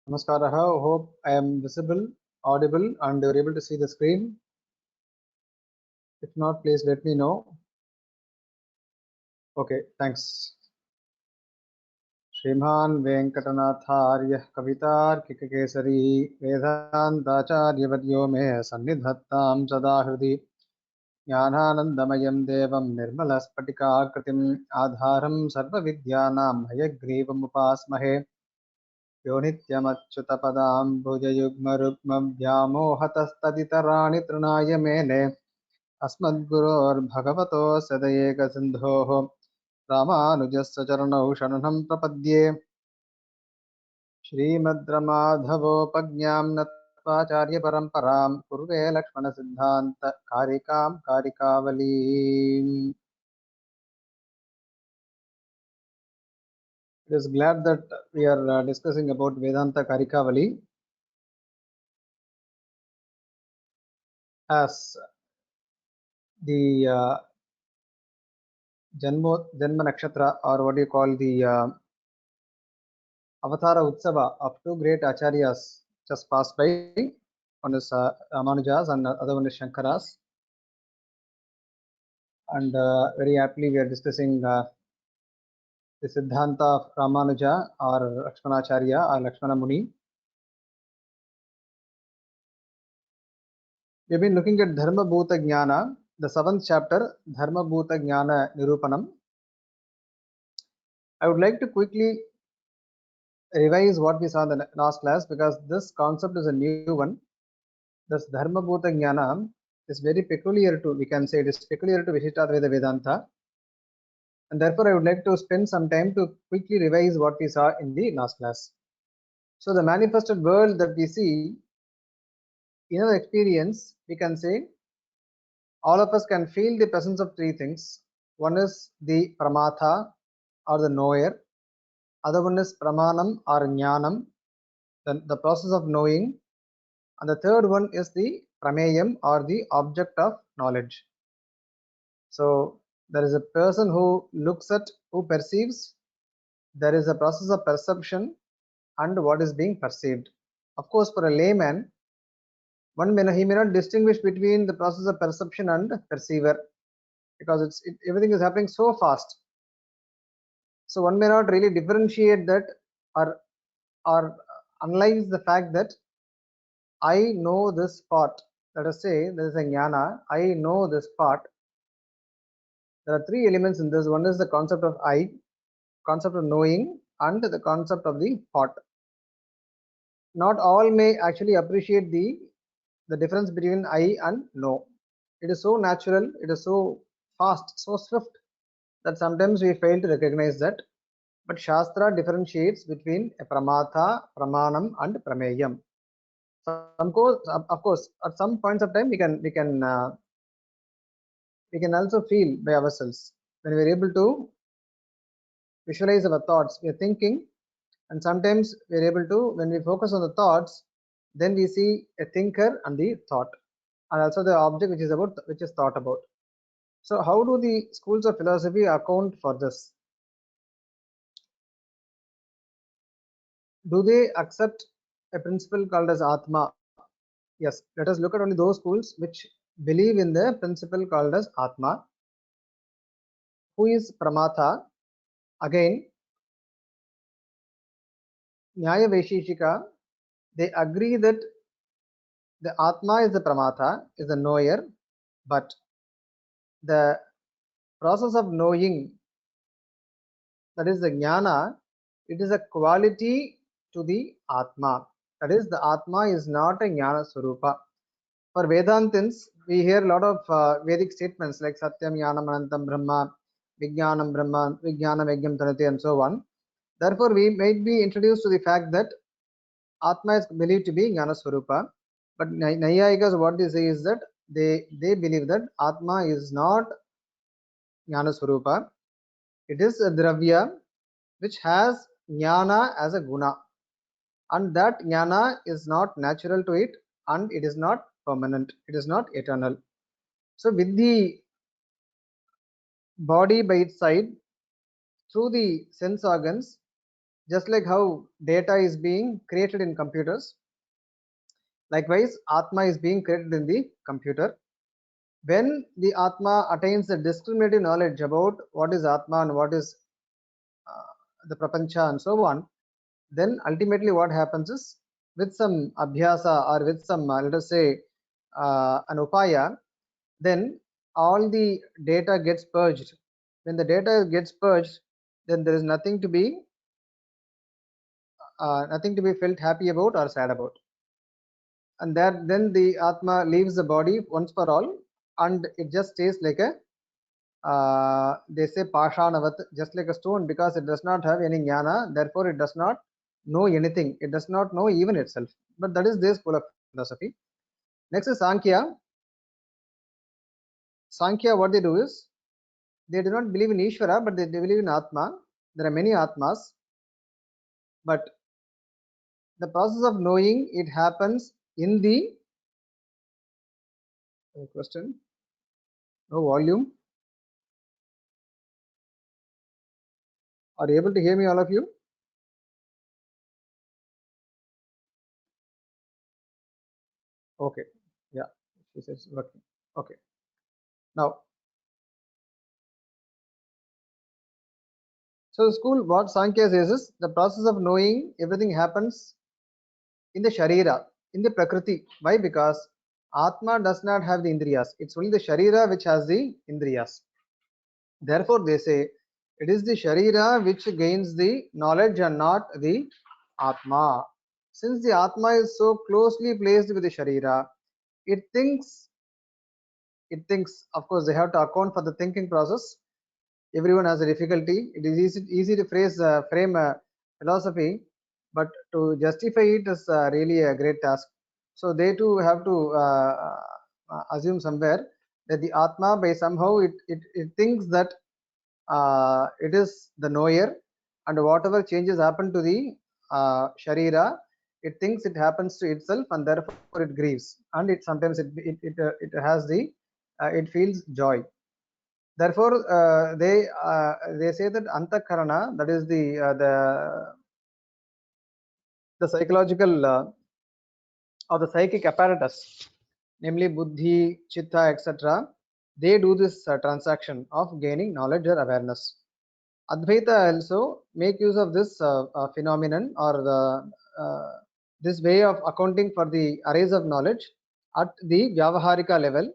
Namaskaraha. Hope I am visible, audible, and you're able to see the screen. If not, please let me know. Okay, thanks. Shriman Venkatanathāryah Kavitāर्kiකकेसरी वेदान्ताचार्यवर्यो मे सन्निधत्तां सदा हृदि ज्ञानानन्दमयं देवं निर्मलस्फटिकाकृतिम् आधारं सर्वविद्यानां हयग्रीवमुपास्महे यो नित्यमच्युतपदाम्बुजयुग्मरुग्मव्यामोहतस्तदितराणि तृणाय मेने अस्मद्गुरोर्भगवतोऽस्य दयेकसिन्धोः रामानुजस्य चरणौ शरणं प्रपद्ये श्रीमद्रमाधवोपज्ञां नत्वाचार्यपरम्परां Kurve लक्ष्मणसिद्धान्तकारिकां कारिकावलीम्. It is glad that we are discussing about Vedanta Karikavali as the Janma Nakshatra, or what you call the Avatara Utsava of two great acharyas just passed by. One is Ramanujas and the other one is Shankaras. And very aptly we are discussing the Siddhanta of Ramanuja or Lakshmanacharya or Lakshmana Muni. We have been looking at Dharma Bhuta Jnana, the 7th chapter, Dharma Bhuta Jnana Nirupanam. I would like to quickly revise what we saw in the last class because this concept is a new one. This Dharma Bhuta Jnana is very peculiar to, we can say it is peculiar to Vishishtadvaita Vedanta. And therefore, I would like to spend some time to quickly revise what we saw in the last class. So the manifested world that we see, in our experience, we can say all of us can feel the presence of three things. One is the Pramatha or the knower. Other one is Pramanam or Jnanam, the process of knowing. And the third one is the Prameyam or the object of knowledge. So there is a person who looks at, who perceives. There is a process of perception and what is being perceived. Of course, for a layman, he may not distinguish between the process of perception and perceiver because everything is happening so fast. So one may not really differentiate that or analyze the fact that I know this part. Let us say there is a jnana, I know this part. There are three elements in this. One is the concept of I, concept of knowing, and the concept of the thought. Not all may actually appreciate the difference between I and know. It is so natural, it is so fast, so swift that sometimes we fail to recognize that. But Shastra differentiates between a Pramatha, Pramanam, and Prameyam. Of course, at some points of time we can also feel by ourselves when we are able to visualize our thoughts. We are thinking, and sometimes we are able to, when we focus on the thoughts, then we see a thinker and the thought, and also the object which is thought about. So how do the schools of philosophy account for this? Do they accept a principle called as Atma? Yes, let us look at only those schools which believe in the principle called as Atma. Who is Pramatha? Again, Nyaya Vaisheshika, they agree that the Atma is the Pramatha, is the knower, but the process of knowing, that is the Jnana, it is a quality to the Atma. That is, the Atma is not a Jnana Swarupa. For Vedantins, we hear a lot of Vedic statements like Satyam, Jnanam, Anantam, Brahma, Vijnanam, Brahma, Vijnanam, Yajnam, Tanati, and so on. Therefore, we might be introduced to the fact that Atma is believed to be Jnana Swarupa. But Nayayikas, what they say is that they believe that Atma is not Jnana Swarupa. It is a Dravya which has Jnana as a Guna. And that Jnana is not natural to it and it is not permanent. It is not eternal. So with the body by its side, through the sense organs, Just like how data is being created in computers, likewise Atma is being created in the computer. When the Atma attains the discriminative knowledge about what is Atma and what is the Prapancha and so on, then ultimately what happens is, with some abhyasa or with some, let us say, an upaya, then all the data gets purged. When the data gets purged, then there is nothing to be felt happy about or sad about, and that then the Atma leaves the body once for all, and it just stays like a, they say pashanavat, just like a stone, because it does not have any jnana, therefore it does not know anything, it does not know even itself. But that is their school of philosophy. Next is Sankhya. Sankhya, what they do is, they do not believe in Ishvara, but they believe in Atma. There are many Atmas, but the process of knowing, it happens in the question, no volume. Are you able to hear me, all of you? Okay, yeah, she says working. Okay, now, so school, what Sankhya says is, the process of knowing everything happens in the Sharira, in the Prakriti. Why? Because Atma does not have the Indriyas. It's only the Sharira which has the Indriyas. Therefore, they say it is the Sharira which gains the knowledge and not the Atma. Since the Atma is so closely placed with the Sharira, it thinks, of course, they have to account for the thinking process. Everyone has a difficulty. It is easy to frame a philosophy, but to justify it is really a great task. So they too have to assume somewhere that the Atma, by somehow, it thinks that it is the knower, and whatever changes happen to the Sharira, it thinks it happens to itself, and therefore it grieves, and it sometimes it has the it feels joy. Therefore, they say that antakarana, that is the psychological or the psychic apparatus, namely buddhi, chitta, etc. They do this transaction of gaining knowledge or awareness. Advaita also make use of this phenomenon, or this way of accounting for the arrays of knowledge at the Vyavaharika level.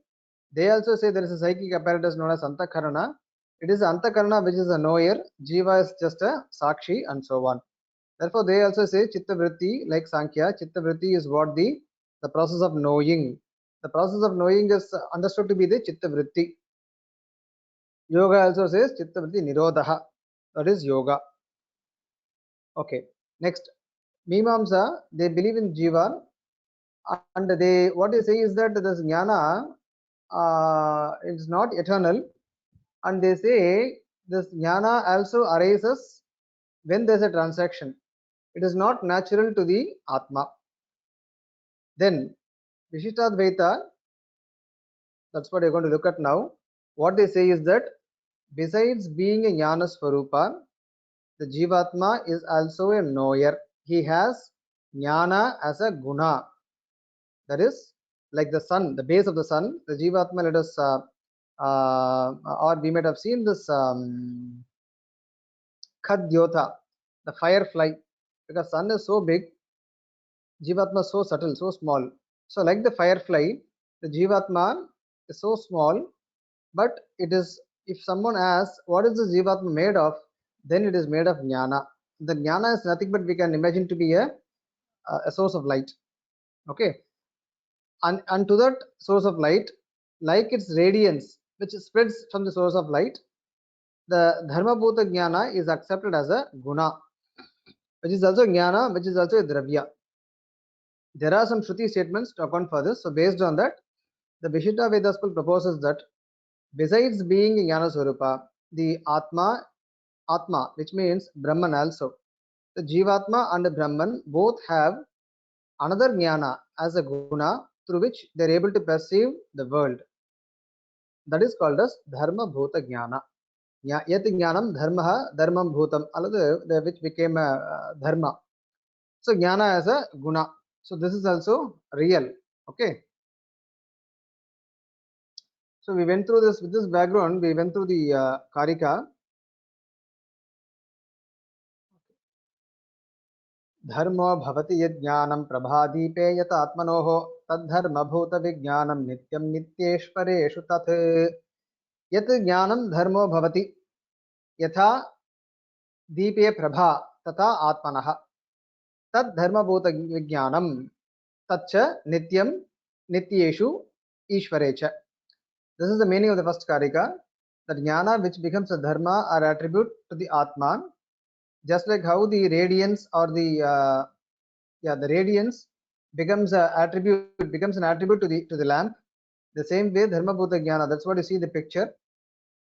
They also say there is a psychic apparatus known as Antakarana. It is Antakarana which is a knower, Jiva is just a Sakshi, and so on. Therefore, they also say Chitta Vritti, like Sankhya, Chitta Vritti is what the process of knowing. The process of knowing is understood to be the Chitta Vritti. Yoga also says Chitta Vritti Nirodha, that is yoga. Okay, next, Mimamsa, they believe in Jiva, and what they say is that this jnana is not eternal, and they say this jnana also arises when there is a transaction. It is not natural to the Atma. Then Vishishtadvaita, that's what you're going to look at now. What they say is that besides being a jnana swarupa, the Jivatma is also a knower. He has jnana as a guna. That is, like the sun, the base of the sun, the Jivatma, let us, or we might have seen this Khadyota, the firefly, because sun is so big, Jivatma is so subtle, so small. So, like the firefly, the Jivatma is so small, but it is, if someone asks what is the Jivatma made of, then it is made of jnana. The jnana is nothing but we can imagine to be a source of light. Okay, and to that source of light, like its radiance which spreads from the source of light, the dharma bhuta jnana is accepted as a guna, which is also jnana, which is also a dravya. There are some Shruti statements to account for this. So based on that, the Vishiddha Veda school proposes that besides being jnana swarupa, the Atma, which means Brahman also, the Jivatma and the Brahman both have another jnana as a guna through which they are able to perceive the world. That is called as dharma bhuta jnana. Yat jnanam dharma dharmam bhutam, which became a dharma. So jnana as a guna. So this is also real. Okay. So we went through this with this background. We went through the Karika. धर्मो भवति यज्ञानं प्रभादीपे यत आत्मनोः तद्धर्मभूतविज्ञानं नित्यं नित्येश्वरेषु तत् यत् ज्ञानं धर्मो भवति यथा दीपे प्रभा तथा आत्मनः तद्धर्मभूतविज्ञानं तच्च नित्यं नित्येषु ईश्वरे च. This is the meaning of the first karika, that jnana which becomes a dharma or attribute to the atma, just like how the radiance or the radiance becomes a attribute, becomes an attribute to the lamp. The same way dharma bhuta jnana, that's what you see the picture,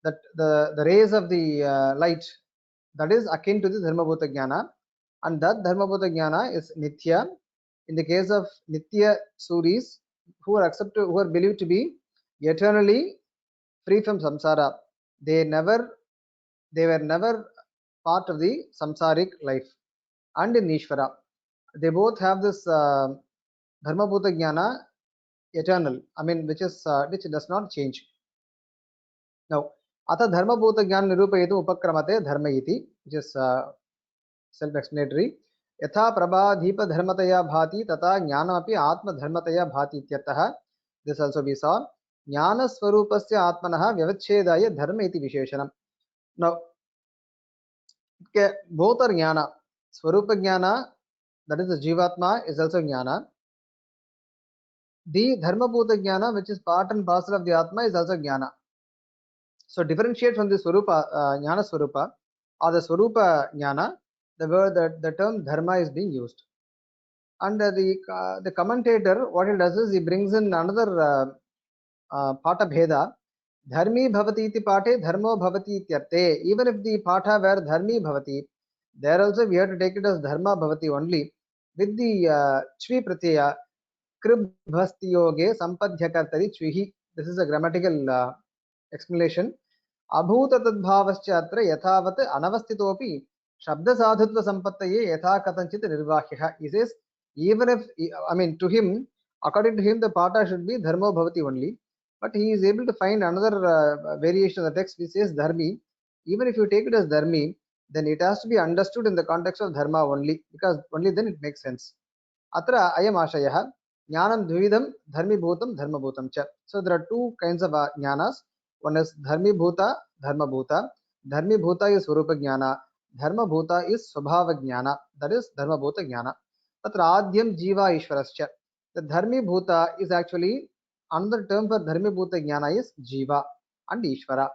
that the rays of the light, that is akin to the dharma bhuta jnana, and that dharma bhuta jnana is nitya. In the case of nitya suris, who are accepted, who are believed to be eternally free from samsara, they were never part of the samsaric life. And in Ishvara, they both have this dharma bhuta jnana eternal, I mean, which does not change. Now, atha dharma bhuta jnana nirupayitum upakramate dharma iti, which is self-explanatory. Yatha prabhadhipa dharmataya bhati tata jnanamapi atma dharmataya bhati ityartah. This also we saw. Jnana swarupasya atmanah vyavachedaya dharma iti visheshanam. Now, both are jnana. Swarupa jnana, that is the jivatma, is also jnana. The dharma bhuta jnana, which is part and parcel of the atma, is also jnana. So differentiate from the swarupa, jnana swarupa or the swarupa jnana, the word that the term dharma is being used. And the commentator, what he does is he brings in another pata bheda. Dharmi bhavati iti pate dharmo bhavati ityarte. Even if the pata were dharmi bhavati, there also we have to take it as dharma bhavati only, with the chvi pratyaya krib bhasti yoge sampadhyakartari chvihi. This is a grammatical explanation. Abhuta tadbhavascha atra yathavat anavastitopi shabda sadhutva sampattaye yatha katanchit nirvahyah. He says, even if, I mean, to him, according to him, the pata should be dharmo bhavati only, but he is able to find another variation of the text which says dharmi. Even if you take it as dharmi, then it has to be understood in the context of dharma only, because only then it makes sense. Atra ayam ashayah jnanam dvividham dharmi bhutam dharma bhutam cha. So there are two kinds of jnanas. One is dharmi bhuta, dharma bhuta. Dharmi bhuta is swarupa jnana. Dharma bhuta is swabhava jnana. That is dharma bhuta jnana. Tatra adhyam jiva ishwarascha. The dharmi bhuta is actually another term for dharmi bhuta jnana is jiva and ishvara.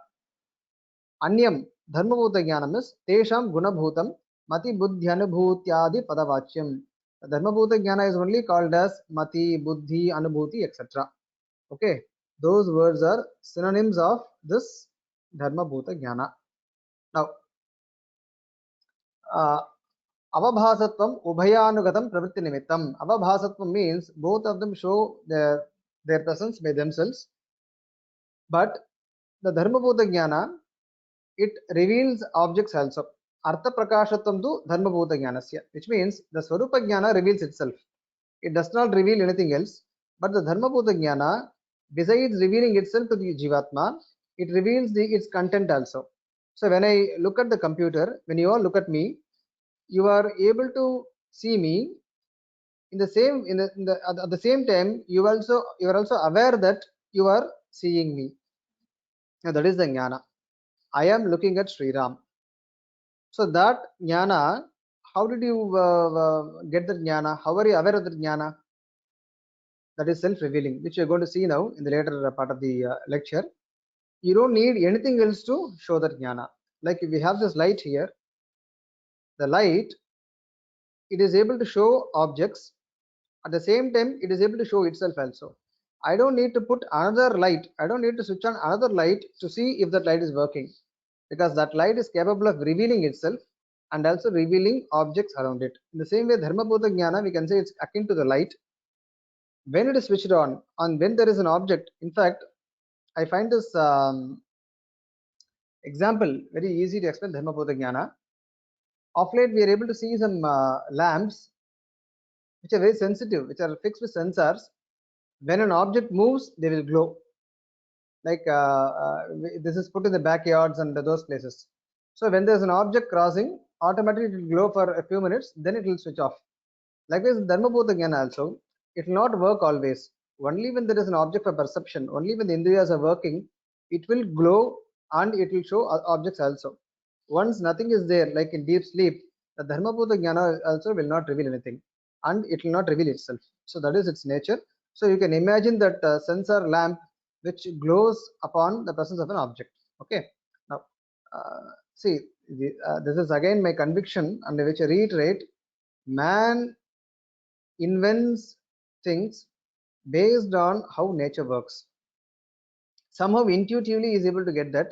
Anyam dharma bhuta jnanam is tesham guna bhutam mati buddhyanubhutyadi padavachyam. Dharma bhuta jnana is only called as mati, buddhi, anubhuti, etc. Okay, those words are synonyms of this dharma bhuta jnana. Now, avabhasatvam ubhayanugatam pravritti nimittam. Avabhasatvam means both of them show their presence by themselves, but the dharma bhuta jnana, it reveals objects also. Artha prakashatvam tu dharma bhuta jnanasya, which means the swarupa jnana reveals itself. It does not reveal anything else, but the dharma bhuta jnana, besides revealing itself to the jivatma, it reveals its content also. So when I look at the computer, when you all look at me, you are able to see me in the same at the same time you are also aware that you are seeing me. Now that is the jnana. I am looking at Sri Ram. So that jnana, how did you get the jnana? How are you aware of the jnana? That is self-revealing, which we are going to see now in the later part of the lecture. You don't need anything else to show that jnana. Like if we have this light here, the light, it is able to show objects. At the same time, it is able to show itself also. I don't need to put another light. I don't need to switch on another light to see if that light is working, because that light is capable of revealing itself and also revealing objects around it. In the same way, dharma bhuta jnana, we can say it's akin to the light. When it is switched on and when there is an object, in fact, I find this Example, very easy to explain Dharmabhuta Jnana. Of late, we are able to see some lamps which are very sensitive, which are fixed with sensors. When an object moves, they will glow. Like this is put in the backyards and those places. So when there's an object crossing, automatically it will glow for a few minutes, then it will switch off. Likewise, Dharmabhuta Jnana also, it will not work always. Only when there is an object for perception, only when the Indriyas are working, it will glow and it will show objects also. Once nothing is there, like in deep sleep, the Dharmabhuta Jnana also will not reveal anything and it will not reveal itself. So that is its nature. So you can imagine that sensor lamp which glows upon the presence of an object. Okay. Now, see, this is again my conviction, and which I reiterate: man invents things based on how nature works. Somehow, intuitively, is able to get that.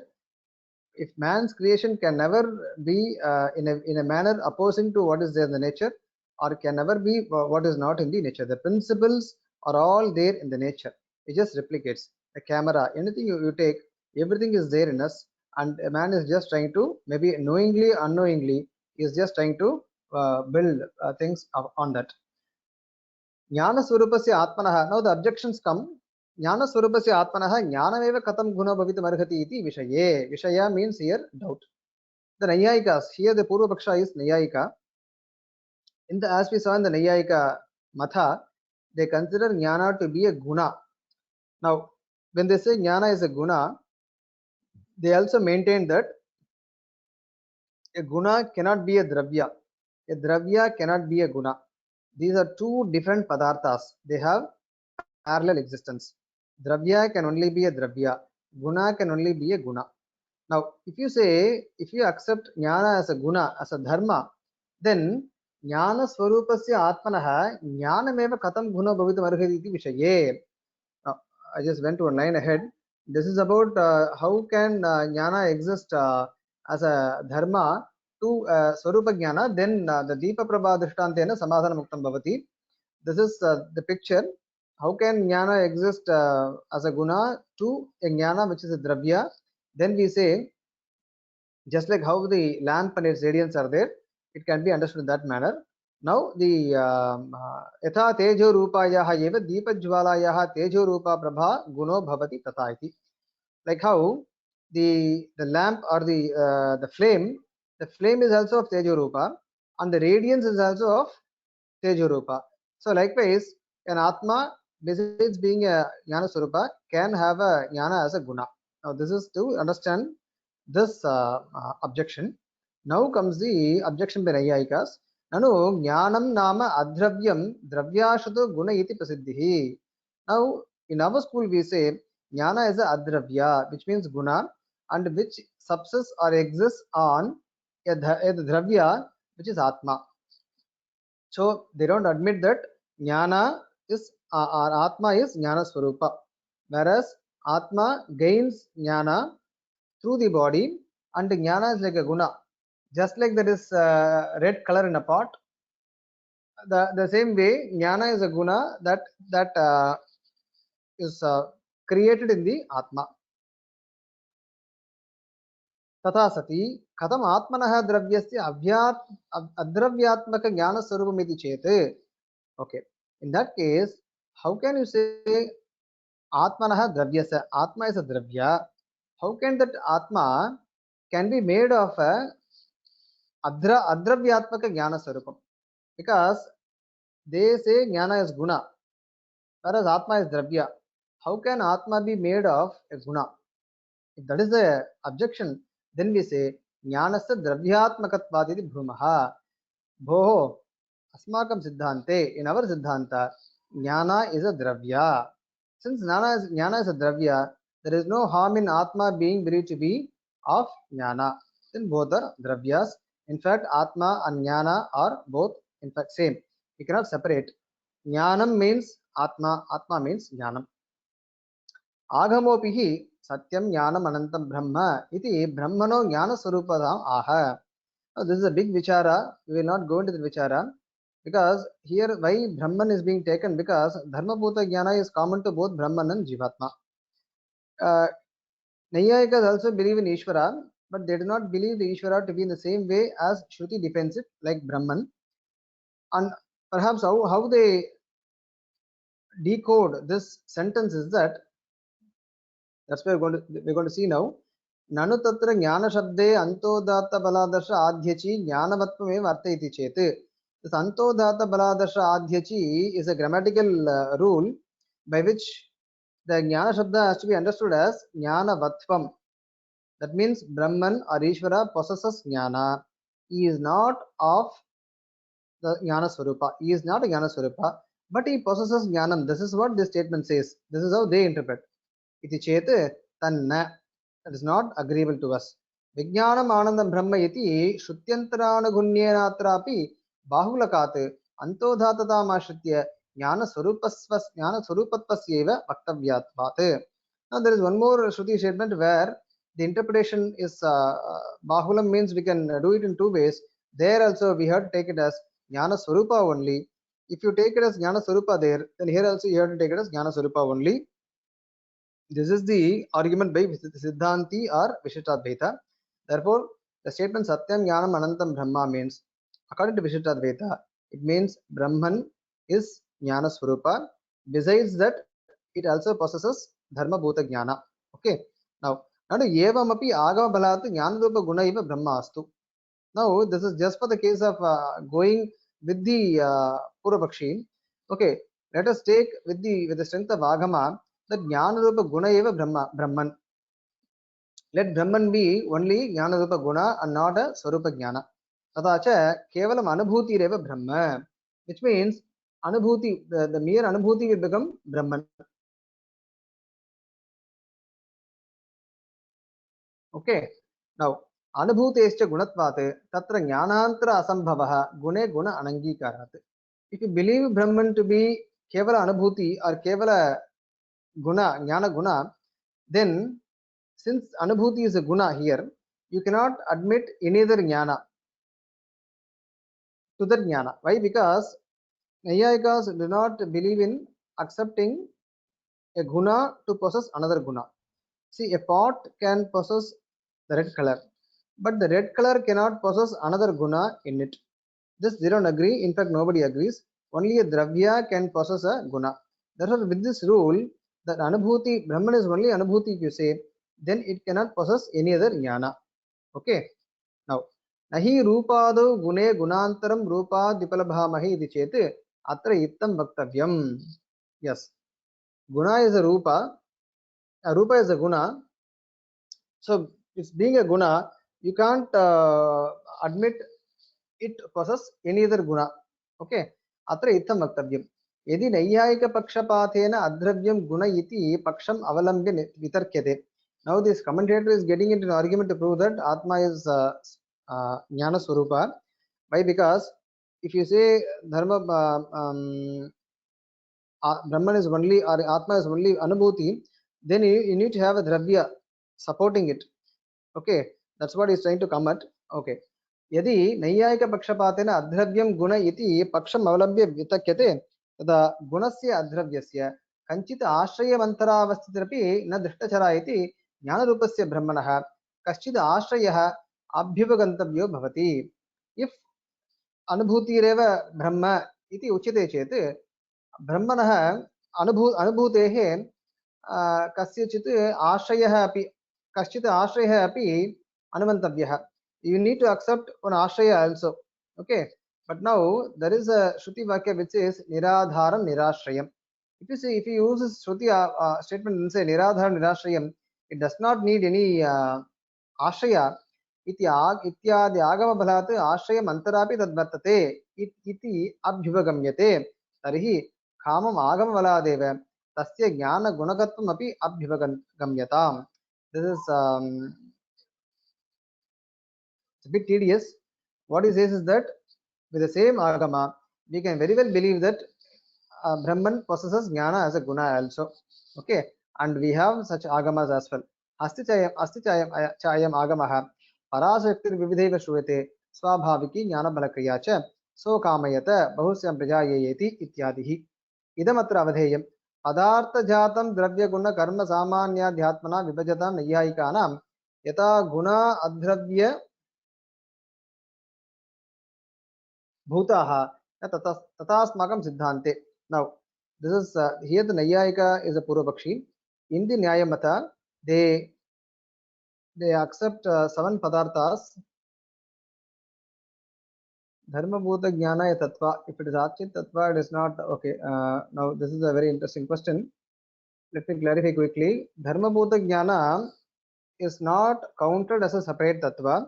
If man's creation can never be in a manner opposing to what is there in the nature, or can never be what is not in the nature. The principles are all there in the nature. It just replicates. The camera, anything you take, everything is there in us, and a man is just trying to, maybe knowingly, unknowingly, is just trying to build things on that. Jnana Swarupasya Atmanah. Now the objections come. Jnana Swarupasya Atmanah Jnanameva Katam Guna Bhavitam Arhati iti Vishaye. Vishaya means here doubt. The Nayayikas, here the Purva Paksha is Nayayika. As we saw in the Nayayika Matha, they consider Jnana to be a guna. Now, when they say Jnana is a guna, they also maintain that a guna cannot be a dravya. A dravya cannot be a guna. These are two different padarthas. They have parallel existence. Dravya can only be a dravya. Guna can only be a guna. Now, if you accept jnana as a guna, as a dharma, then jnana swarupasya atmanah jnanameva katam guna bhavitam arhati iti vishaye. Now, I just went to a line ahead. This is about how can jnana exist as a dharma to swarupa jnana. Then the Deepa Prabha Drishtantena Samadhana Muktam Bhavati. This is the picture. How can jnana exist as a guna to a jnana which is a dravya? Then we say, just like how the lamp and its radiance are there, it can be understood in that manner. Now the yatha tejo rupayaha eva deepajwalayaha tejo rupa prabha guno bhavati tata iti. Like how the lamp or the flame is also of tejo rupa, and the radiance is also of tejo rupa. So likewise, an atma, besides being a jnana swarupa, can have a jnana as a guna. Now this is to understand this objection. Now comes the objection by Nayayikas. Nanu jnanam nama addravyam dravyashuto guna iti prasiddhihi. Now in our school we say jnana is a adravya, which means guna, and which subsists or exists on a dravya, which is atma. So they don't admit that jnana is or atma is jnana swarupa, whereas atma gains jnana through the body, and jnana is like a guna. Just like there is red color in a pot, the same way jnana is a guna that is created in the atma. तथा सति कथम आत्मनः द्रव्यस्य अद्रव्यात्मक ज्ञान स्वरूपमिति चेत्. Okay, in that case, how can you say atmanah dravyasya? Atma is a dravya. How can that atma can be made of a adravyatmaka jnana swarupam? Because they say jnana is guna, whereas atma is dravya. How can atma be made of a guna? If that is the objection, then we say jnanasya dravyatmakatvad iti bhumaha. Bhoho, asmakam siddhante, in our siddhanta, jnana is a dravya. Since jnana is a dravya, there is no harm in atma being believed to be of jnana. Then both are dravyas. In fact, atma and jnana are both in fact same. You cannot separate. Jnanam means atma, atma means jnanam. Agamopihi satyam jnanam anantam brahma iti brahmano jnana swarupadam aha. Now, this is a big vichara. We will not go into the vichara, because here why Brahman is being taken, because Dharmabhuta Jnana is common to both Brahman and Jivatma. Nayayikas also believe in Ishvara, but they do not believe the Ishvara to be in the same way as Shruti defends it, like Brahman. And perhaps how they decode this sentence is that's why we're going to see now. Nanu tatra jnana shabde antodata baladarsha adhyachi jnanavatvam vartayati chet. This antodata baladarsha adhyachi is a grammatical rule by which the jnana shabda has to be understood as jnanavatvam. That means Brahman or Ishvara possesses jnana. He is not of the jnana swarupa. He is not a jnana swarupa, but he possesses jnanam. This is what this statement says. This is how they interpret. Iti chet tanna. That is not agreeable to us. Vijnanam anandam brahma iti shutyantaranugunyanatrapi bahulakat antodhatatamashritya jnana swarupatvasyeva vaktavyatvat. Now there is one more Shruti statement where the interpretation is bahulam means we can do it in two ways. There also we have to take it as jnana swarupa only. If you take it as jnana swarupa there, then here also you have to take it as jnana swarupa only. This is the argument by Siddhanti or Vishishtadvaita. Therefore, the statement Satyam Jnanam Anantam Brahma means, according to Vishishtadvaita, it means Brahman is Jnana Swarupa. Besides that, it also possesses Dharma Bhuta Jnana. Okay. Now Evam api Agama Balat Jnana Rupa Guna Iva Brahma Astu. Now, this is just for the case of going with the Purvapakshi. Okay, let us take with the strength of Agama that Jnana Rupa Guna eva Brahman. Let Brahman be only Jnana Rupa Guna and not a Swarupa Jnana. Tatacha Kevalam Anubhuti Reva Brahma, which means Anubhuti, the mere Anubhuti will become Brahman. Okay, now Anubhutescha Gunatvat Tatra Jnanantara Asambhavaha Gune Guna Anangikarat. If you believe Brahman to be Kevala Anubhuti or Kevala Guna, Jnana Guna, then since Anubhuti is a Guna here, you cannot admit any other Jnana to that Jnana. Why? Because Nayayikas do not believe in accepting a Guna to possess another Guna. See, a pot can possess the red color, but the red color cannot possess another Guna in it. This they don't agree. In fact, nobody agrees. Only a Dravya can possess a Guna. Therefore, with this rule, that Anubhuti, Brahman is only Anubhuti if you say, then it cannot possess any other Jnana. Okay. Now, Nahi Rupado Gune Gunantaram Rupa Dipalabhamahi iti chete Atra Ittam Vaktavyam. Yes. Guna is a Rupa. A Rupa is a Guna. So, it's being a Guna, you can't admit it possess any other Guna. Okay. Atra Ittam Vaktavyam. यदि नैयायिक पक्षपातेन अद्रव्यम गुण इति पक्षम अवलंब्य वितर्क्यते. Now this commentator is getting into an argument to prove that Atma is Jnana Swarupa. Why? Because if you say Dharma Brahman is only or Atma is only Anubhuti, then you need to have a Dravya supporting it. Okay, that's what he's trying to come at. Okay. यदि नैयायिक पक्षपातेन अद्रव्यम गुण इति पक्षम अवलंब्य वितक्यते तदा गुणस्य अद्रव्यस्य कञ्चित् आश्रयमन्तरावस्थितिरपि न दृष्टचरा इति ज्ञानरूपस्य ब्रह्मणः कश्चित् आश्रयः अभ्युपगन्तव्यो भवति. इफ अनुभूतिरेव ब्रह्म इति उच्यते चेत् ब्रह्मणः अनुभूतेः कस्यचित् आश्रयः अपि कश्चित् आश्रयः अपि अनुमन्तव्यः. You need to accept one ashraya also. Okay, but now there is a Shruti Vakya which says Niradharam Nirashrayam. If you see, if you use this Shruti statement and say Niradharam Nirashrayam, it does not need any ashraya. Ityadi agama bhalat ashrayam antarapi tadvartate iti abhyuvagamyate. Tarihi khamam agama baladeva tasya jnana gunakatvam api abhyuvagamyatam. This is it's a bit tedious. What he says is that with the same agama, we can very well believe that Brahman possesses jnana as a guna also. Okay, and we have such agamas as well. Asti chayam agamaha parashaktir vividheva shruvate swabhaviki jnana balakriya cha so kamayata bahusyam prajayeti ityadihi. Idam atra avadheyam padartha jatam dravya guna karma samanya dhyatmana vibhajatam nayyayikanam यथा गुणा अद्रव्य भूताः तथास्माकं सिद्धान्ते. Now this is here the Naiyayika is a Purvapakshi. In the Nyaya Mata, they accept 7 padarthas. Dharma Bhuta Jnana Tattva. If it is Achit Tattva, it is not okay. Now this is a very interesting question. Let me clarify quickly. Dharma Bhuta Jnana is not counted as a separate tattva.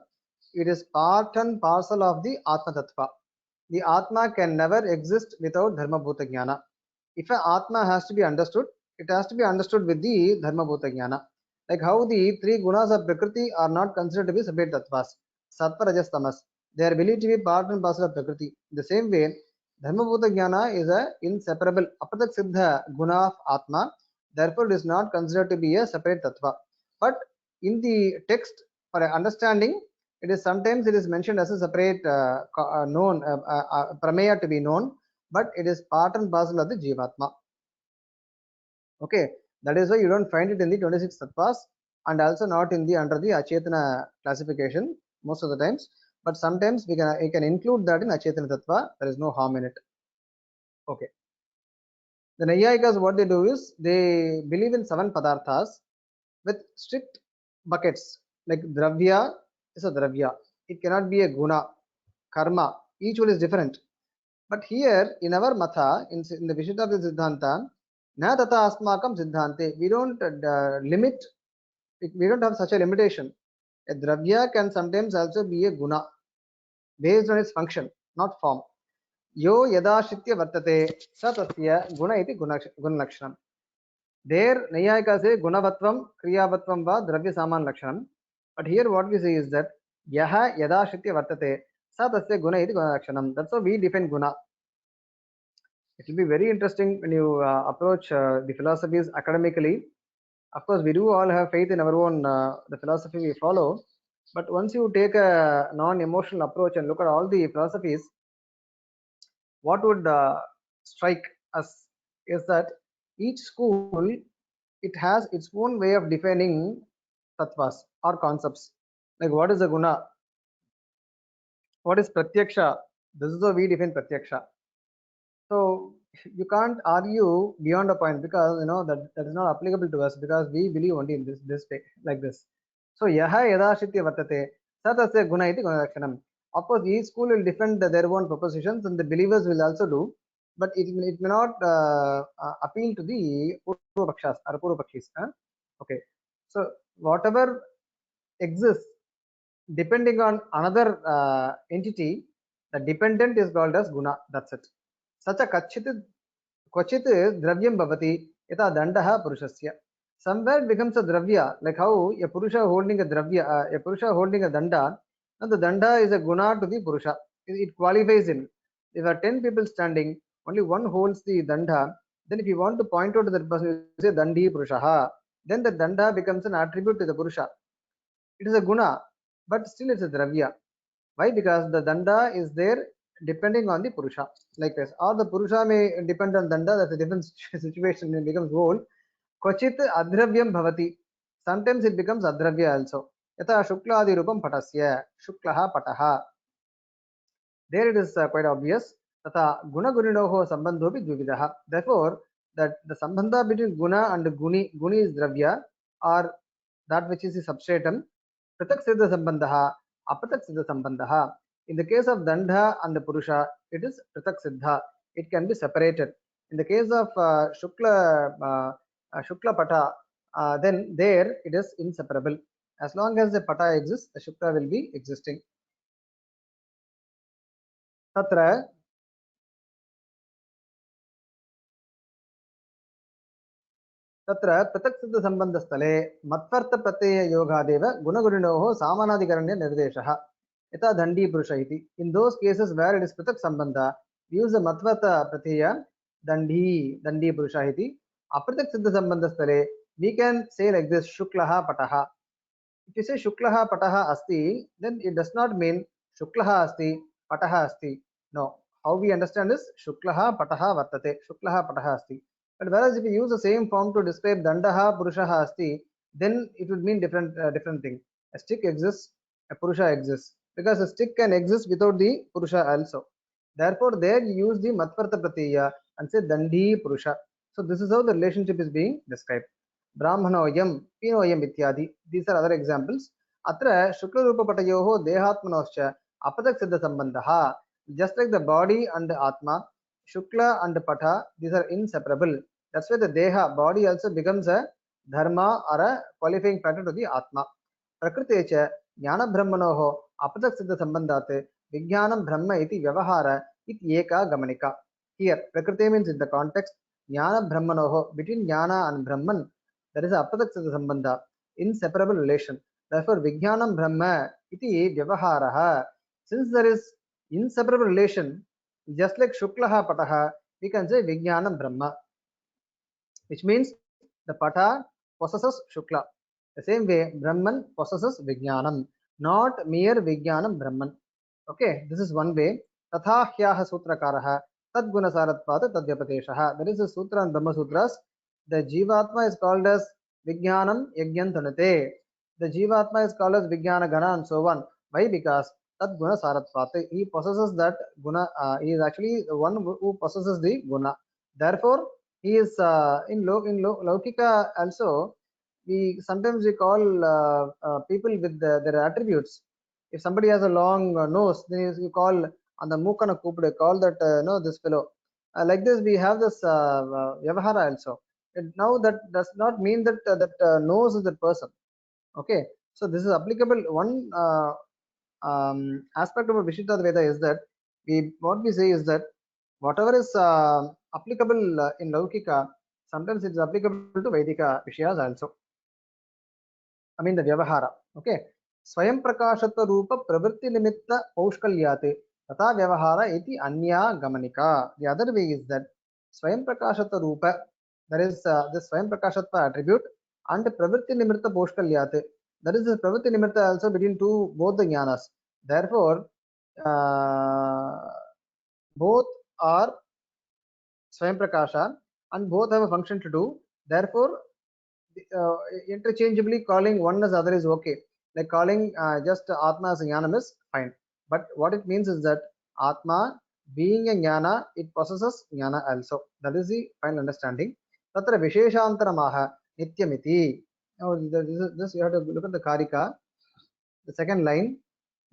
It is part and parcel of the Atma Tattva. The Atma can never exist without Dharma Bhuta Jnana. If an Atma has to be understood, it has to be understood with the Dharma Bhuta Jnana. Like how the 3 gunas of Prakriti are not considered to be separate tattvas. Sattva, Rajas, Tamas. They are believed to be part and parcel of Prakriti. In the same way, Dharma Bhuta Jnana is a inseparable Apatak Siddha guna of Atma. Therefore, it is not considered to be a separate tattva. But in the text, for understanding, it is sometimes it is mentioned as a separate known prameya to be known, but it is part and parcel of the Jivatma. Okay, that is why you don't find it in the 26 tattvas and also not in the under the Achetana classification most of the times, but sometimes we can include that in Achetana tattva. There is no harm in it. Okay, the Naiyayikas, what they do is they believe in 7 padarthas with strict buckets. Like dravya is a dravya, it cannot be a guna, karma, each one is different. But here in our matha, in the Vishiddhadvaita Siddhanta, na tata asmakam siddhante, we don't limit, we don't have such a limitation. A dravya can sometimes also be a guna based on its function, not form. Yo yadashitya vartate sa tasya guna iti gunalakshanam. There Nayayika say gunavatvam kriyavatvam va dravya saman lakshanam. But here what we say is that yaha yadashitya vartate sa tasya guna iti gunalakshanam. That's how we define guna. It will be very interesting when you approach the philosophies academically. Of course, we do all have faith in our own the philosophy we follow, but once you take a non-emotional approach and look at all the philosophies, what would strike us is that each school, it has its own way of defining tattvas or concepts. Like what is a guna, what is pratyaksha, this is how we define pratyaksha. So you can't argue beyond a point, because you know that is not applicable to us, because we believe only in this way, like this. So yaha yadashitya vartate satasya guna iti gunalakshanam. Of course, each school will defend their own propositions and the believers will also do, but it may not appeal to the Purvapakshas or Purvapakshis. Okay, so whatever exists depending on another entity, the dependent is called as guna. That's it. Such a kvachit dravyam bhavati yata dandaha purushasya. Somewhere it becomes a dravya, like how a purusha holding a dravya, a purusha holding a danda, and the danda is a guna to the purusha. It qualifies him. If there are 10 people standing, only one holds the danda, then if you want to point out to that person, you say dandi purushaha, then the danda becomes an attribute to the purusha. It is a guna, but still it's a dravya. Why? Because the danda is there depending on the purusha, like this. Or the purusha may depend on danda, that's a different situation, it becomes whole. Kvachit adravyam bhavati, sometimes it becomes adravya also. Yata shukladi rupam patasya, shuklaha pataha, there it is quite obvious. Tata guna guninoho sambandhopi dvividaha. Therefore that the sambandha between guna and guni is dravya, or that which is the substratum. Pratak siddha sambandha, apatak siddha sambandha. In the case of danda and the purusha, it is pratak siddha, it can be separated. In the case of shukla pata, then there it is inseparable. As long as the pata exists, the shukla will be existing. Tatra तत्र पृथक्सिद्धसम्बन्धस्थले मत्वर्थप्रत्यययोगादेव गुणगुणिनोः सामानाधिकरण्य निर्देशः यथा दण्डीपुरुष इति. In those cases where it is पृथक् सम्बन्ध, use the matvartha pratyaya दण्डीपुरुष इति. अपृथक् सिद्धसम्बन्धस्थले we can say like this, शुक्लः पटः. If you say शुक्लः पटः अस्ति, then it does not mean शुक्लः अस्ति पटः अस्ति. No, how we understand is शुक्लः पटः वर्तते, शुक्लः पटः अस्ति. But whereas if you use the same form to describe dandaha purushaha asti, then it would mean different thing. A stick exists, a Purusha exists. Because a stick can exist without the Purusha also. Therefore, there you use the Matvartha Pratyaya and say Dandi Purusha. So this is how the relationship is being described. Brahmanoyam, Pinoyam ityadi. These are other examples. Atra Shukla Rupa Patayoho Dehatmanoscha Apatak Siddha Sambandha. Just like the body and the Atma, Shukla and Pata, these are inseparable. That's why the Deha, body also becomes a dharma or a qualifying factor to the Atma. प्रकृते च ज्ञानब्रह्मणोः अपदसिद्धसम्बन्धात् विज्ञानं ब्रह्म इति व्यवहार इति एका गमनिका. Here prakriti means in the context jnana between jnana and brahman there is a apadaksita sambandha, inseparable relation. Therefore vijnanam brahma iti vyavaharaha. Since there is inseparable relation, just like shuklaha pataha, we can say vijnanam brahma, which means the pata possesses shukla. The same way brahman possesses vijnanam, not mere vijnanam brahman. Okay, this is one way. Tatha hyaha sutrakarah tad gunasaratvat tadyapateshaha. There is a sutra in Brahma Sutras. The Jivatma is called as Vijnanam Yagyantanate. The Jivatma is called as Vijnana Gana and so on. Why? Because tad gunasaratvat. He possesses that guna. He is actually the one who possesses the guna. Therefore, he is in Laukika also. We sometimes we call people with their attributes. If somebody has a long nose, then you call on the Mukana Kupde, call that no, this fellow. Like this, we have this Vyavahara also. Now that does not mean that nose is the person. Okay, so this is applicable. One aspect of a Vishitta Veda is that what we say is that whatever is applicable in Laukika, sometimes it is applicable to Vedika Vishayas also. I mean the Vyavahara. Okay. Swayam Prakashatva Rupa Pravritti Nimitta Paushkalyate Tata Vyavahara iti Anya Gamanika. The other way is that Swayam Prakashatva Rupa, there is this Swayam Prakashatva attribute and Pravritti Nimitta Paushkalyate. That is the Pravritti Nimitta also between both the jnanas. Therefore, both are Swayam Prakasha and both have a function to do. Therefore, interchangeably calling one as other is okay. Like calling just Atma as a jnanam is fine. But what it means is that Atma being a jnana, it possesses jnana also. That is the final understanding. Tatra Visheshantaramaha Nityamiti. Now this you have to look at the Karika. The second line.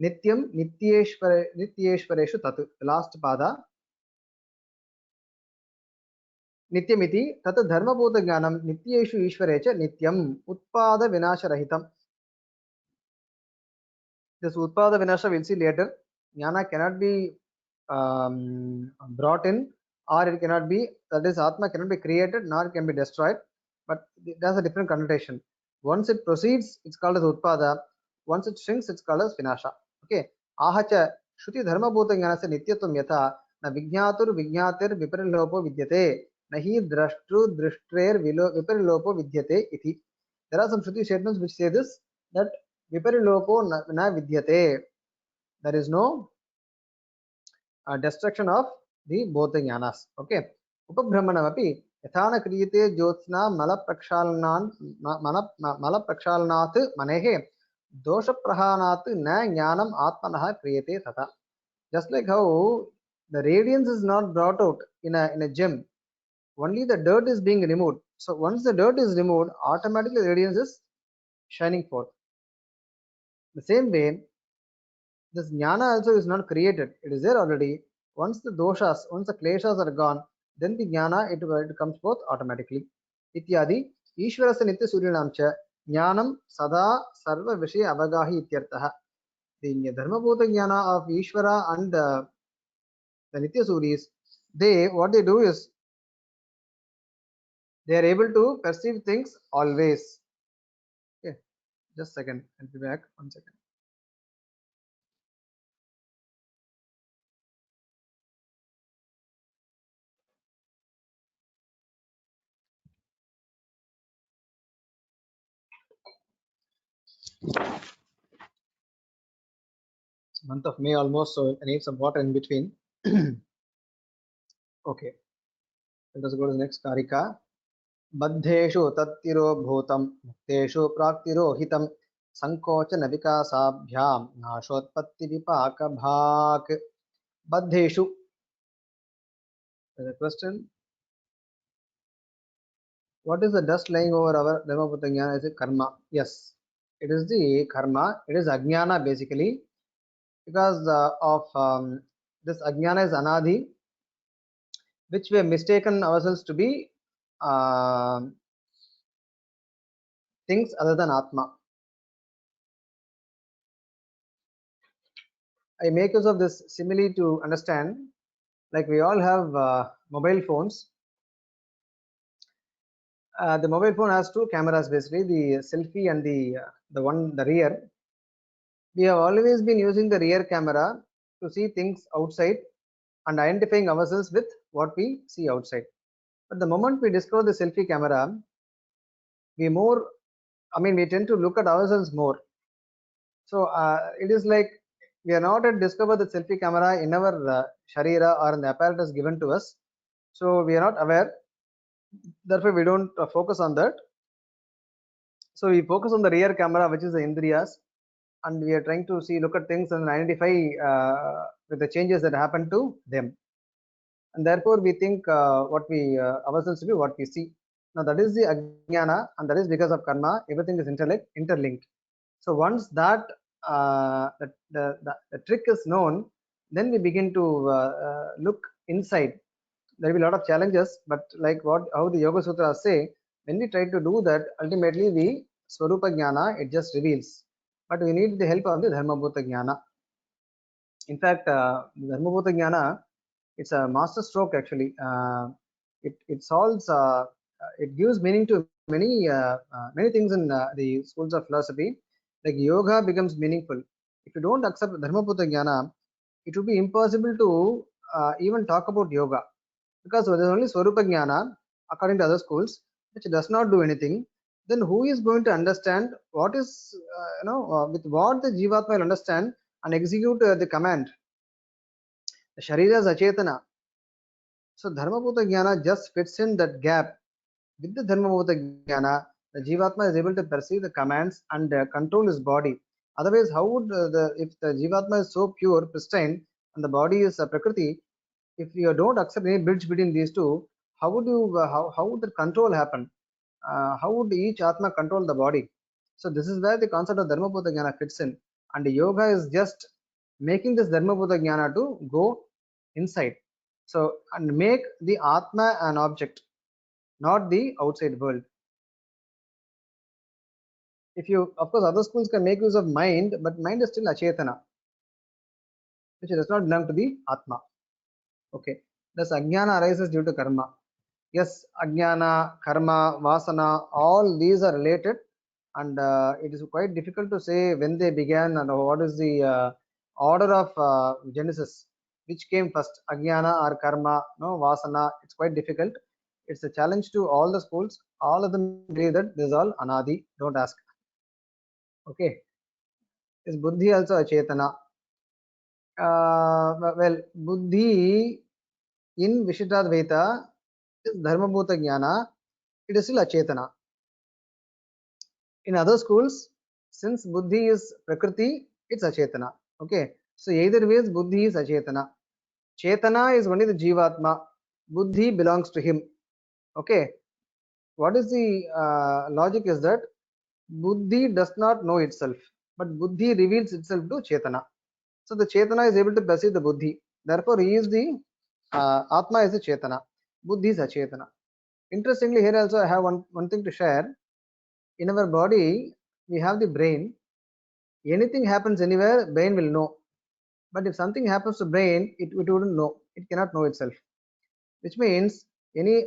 Nityam Nityeshvareshu Tatu. The last pada. नित्यमिति तत् धर्मभूतज्ञानं नित्येषु ईश्वरे च नित्यम् उत्पादविनाशरहितम्. This utpada vinasha we'll see later. Jnana cannot be brought in, or it cannot be, that is Atma cannot be created nor can be destroyed, but it has a different connotation. Once it proceeds, it's called as utpada. Once it shrinks, it's called as vinasha. Okay. Ahacha Shruti Dharmabhuta Jnanasya Nityatvam Yatha na Vijñatur Vijñatir Viparilopo Vidyate nahi Drashtru Drishtrer Viparilopo Vidyate iti. There are some Shruti statements which say this, that Viparilopo na Vidyate. There is no destruction of the both the jnanas. Okay. Upabhramanamapi yathana kriyate jyotsna malaprakshalanat manehe dosha prahanat na jnanam atmanah kriyate tata. Just like how the radiance is not brought out in a gem, only the dirt is being removed. So once the dirt is removed, automatically the radiance is shining forth. The same way, this jnana also is not created. It is there already. Once the doshas, once the kleshas are gone, then the jnana, it comes forth automatically. Ityadi, Ishvarasya Nitya Suryanamcha, jnanam sada sarva vishaya avagahi ityartaha. The dharmabhuta jnana of Ishvara and the Nitya Suris, what they do is, they are able to perceive things always. Okay, just a second, I'll be back, 1 second. Month of May almost, so I need some water in between. Okay, let us go to the next Karika. Baddheshu tattiro bhutam mukteshu praktirohitam संकोचन विकासाभ्याम नाशोत्पत्ति विपाक भाक बद्धेषु. The question: what is the dust lying over our Dharmabhuta Jnana? Is it karma? Yes, it is the karma. It is ajnana basically, because of this ajnana is anadi, which we have mistaken ourselves to be uh, things other than Atma. I make use of this simile to understand, like we all have mobile phones. The mobile phone has two cameras basically, the selfie and the rear. We have always been using the rear camera to see things outside and identifying ourselves with what we see outside. But the moment we discover the selfie camera, we tend to look at ourselves more. So it is like we are not yet discovered the selfie camera in our sharira or in the apparatus given to us. So we are not aware. Therefore, we don't focus on that. So we focus on the rear camera, which is the indriyas, and we are trying to look at things and identify with the changes that happen to them. And therefore, we think what we ourselves to be what we see. Now that is the ajnana, and that is because of karma. Everything is interlinked. So once that the trick is known, then we begin to look inside. There will be a lot of challenges, but like how the Yoga Sutras say, when we try to do that, ultimately the Swarupa Jnana, it just reveals. But we need the help of the Dharmabhuta Jnana. In fact, Dharmabhuta Jnana, it's a master stroke actually. It solves, it gives meaning to many things in the schools of philosophy. Like yoga becomes meaningful. If you don't accept Dharmabhuta Jnana, it would be impossible to even talk about yoga, because there is only Swarupa Jnana according to other schools, which does not do anything. Then who is going to understand what is, with what the Jivatma will understand and execute the command? The Sharira is Achetana. So Dharmabhuta Jnana just fits in that gap. With the Dharmabhuta Jnana, the Jivatma is able to perceive the commands and control his body. Otherwise, how would if the Jivatma is so pure, pristine, and the body is Prakriti, if you don't accept any bridge between these two, how would you how would the control happen? How would each Atma control the body? So this is where the concept of Dharmabhuta Jnana fits in, and the yoga is just making this Dharmabhuta Jnana to go inside. So and make the Atma an object, not the outside world. If you, of course, other schools can make use of mind, but mind is still Achetana, which does not belong to the Atma. Okay. Thus, Ajnana arises due to karma. Yes, Ajnana, karma, vasana, all these are related, and it is quite difficult to say when they began and what is the order of genesis, which came first, Ajnana or karma, no, vasana. It's quite difficult. It's a challenge to all the schools. All of them believe that this is all anadi. Don't ask. Okay. Is buddhi also a chetana? Well, buddhi in Vishittadvaita is Dharmabhuta Jnana. It is still a chetana. In other schools, since buddhi is prakriti, it's achetana. Okay, so either ways buddhi is achetana. Chetana is only the jivatma. Buddhi belongs to him. Okay, what is the logic is that buddhi does not know itself, but buddhi reveals itself to chetana. So the chetana is able to perceive the buddhi. Therefore, he is the atma is the chetana. Buddhi is achetana. Interestingly, here also I have one thing to share. In our body, we have the brain. Anything happens anywhere, brain will know. But if something happens to brain, it wouldn't know. It cannot know itself. Which means any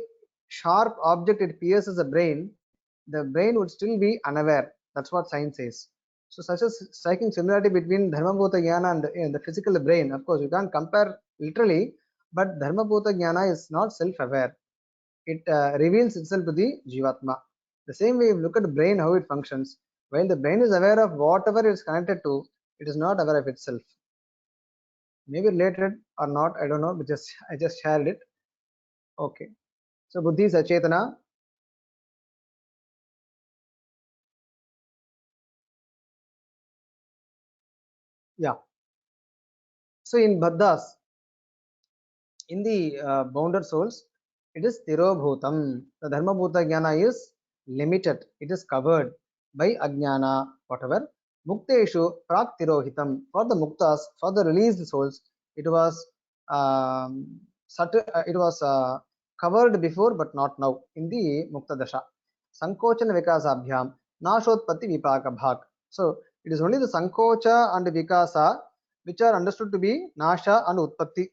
sharp object it pierces the brain would still be unaware. That's what science says. So such a striking similarity between Dharmabhuta Jnana and the physical brain. Of course, you can't compare literally, but Dharmabhuta Jnana is not self-aware. It reveals itself to the Jivatma. The same way, you look at the brain, how it functions. While the brain is aware of whatever it is connected to, it is not aware of itself. Maybe related or not, I don't know, but I just shared it. Okay. So buddhi is achetana. Yeah. So in Baddhas, in the bounded souls, it is Tirobhutam. The Dharma Bhuta Jnana is limited. It is covered by Ajnana, whatever. Mukteshu Prak Tirohitam. For the Muktas, for the released souls, it was covered before but not now in the Mukta Dasha. Sankochana Vikasabhyam Nashotpatti Vipaka Bhag. So it is only the Sankocha and Vikasa which are understood to be Nasha and Utpatti,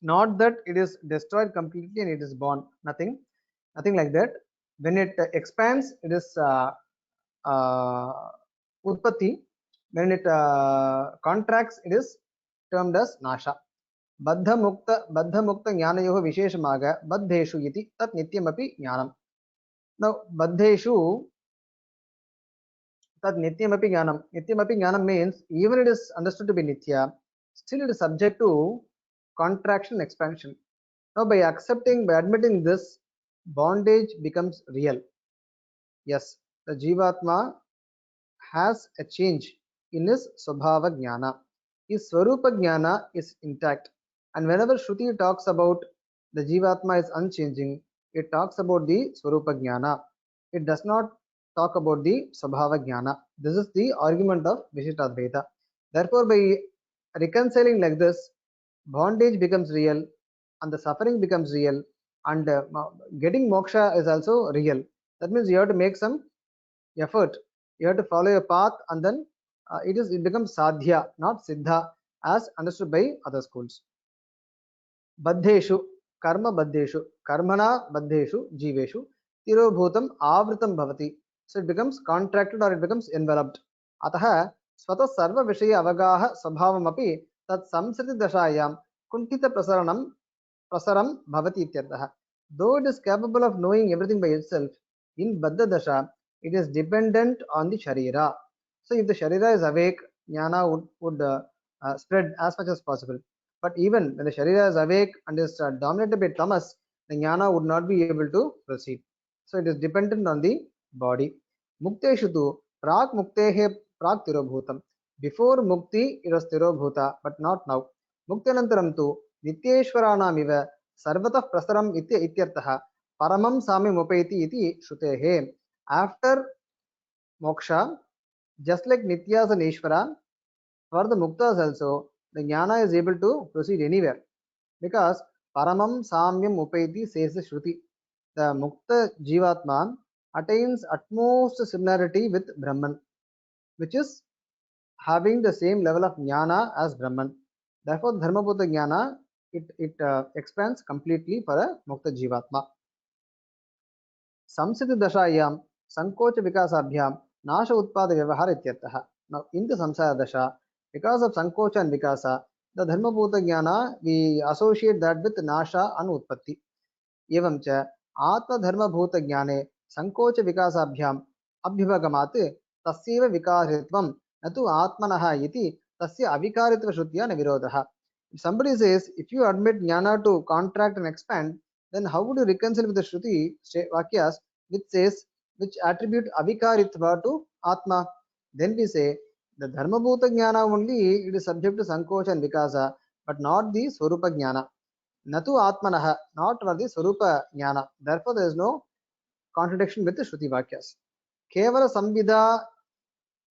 not that it is destroyed completely and it is born, nothing like that. When it expands, it is utpatti. When it contracts, it is termed as nasha. Baddha mukta jnanayoh visheshamaga baddheshu iti tat nityamapi jnanam. Now baddheshu tat nityamapi jnanam. Nityamapi jnanam means even it is understood to be nitya, still it is subject to contraction and expansion. Now, by admitting this, bondage becomes real. Yes, the Jivatma has a change in his Swabhava Jnana. His Swarupa Jnana is intact. And whenever Shruti talks about the Jivatma is unchanging, it talks about the Swarupa Jnana. It does not talk about the Swabhava Jnana. This is the argument of Vishishtadvaita. Therefore, by reconciling like this, bondage becomes real and the suffering becomes real, and getting moksha is also real. That means you have to make some effort, you have to follow a path, and then it becomes sadhya, not siddha, as understood by other schools. Baddheshu, karma baddheshu, karmana baddheshu jiveshu tirobhutam avritam bhavati. So it becomes contracted or it becomes enveloped. Ataha swata sarva vishaya avagaha swabhavamapi tat samsriti dashayam kuntita prasaram bhavati ityartha. Though it is capable of knowing everything by itself, in Baddha Dasha, it is dependent on the Sharira. So if the Sharira is awake, Jnana would spread as much as possible. But even when the Sharira is awake and is dominated by Tamas, the Jnana would not be able to proceed. So it is dependent on the body. Mukteshu tu Prak Muktehe Prak Tirobhutam. Before Mukti, it was Tirobhuta, but not now. Muktanantaram tu Nityeshwaranamiva Sarvatah Prasaram Ityartha Paramam Samyam Upayati iti Shrutehe. After moksha, just like Nityas and Ishvara, for the Muktas also, the Jnana is able to proceed anywhere. Because Paramam Samyam Upayati says the Shruti. The Mukta Jivatma attains utmost similarity with Brahman, which is having the same level of Jnana as Brahman. Therefore, Dharmabhuta Jnana, it expands completely for a Mukta Jivatma. Samsiti Dashayam, Sankocha Vikasabhyam, Nasha Utpada Vyavahara Ityartha. Now, in the Samsara Dasha, because of Sankocha and Vikasa, the Dharmabhuta Jnana, we associate that with Nasha and Utpatti. Evam cha Atma Dharmabhuta Jnane, Sankocha Vikasabhyam, Abhivagamat, Tasyeva Vikaritvam, Natu Atmanaha iti, Tasya Avikaritva Shrutya Navirodaha. If somebody says, if you admit Jnana to contract and expand, then how would you reconcile with the Shruti Vakyas which says, which attribute Avikaritva to Atma? Then we say, the Dharmabhuta Jnana only, it is subject to Sankocha and Vikasa, but not the Swarupa Jnana. Natu Atmanaha, not for the Swarupa Jnana. Therefore, there is no contradiction with the Shruti Vakyas. Kevala Samvidha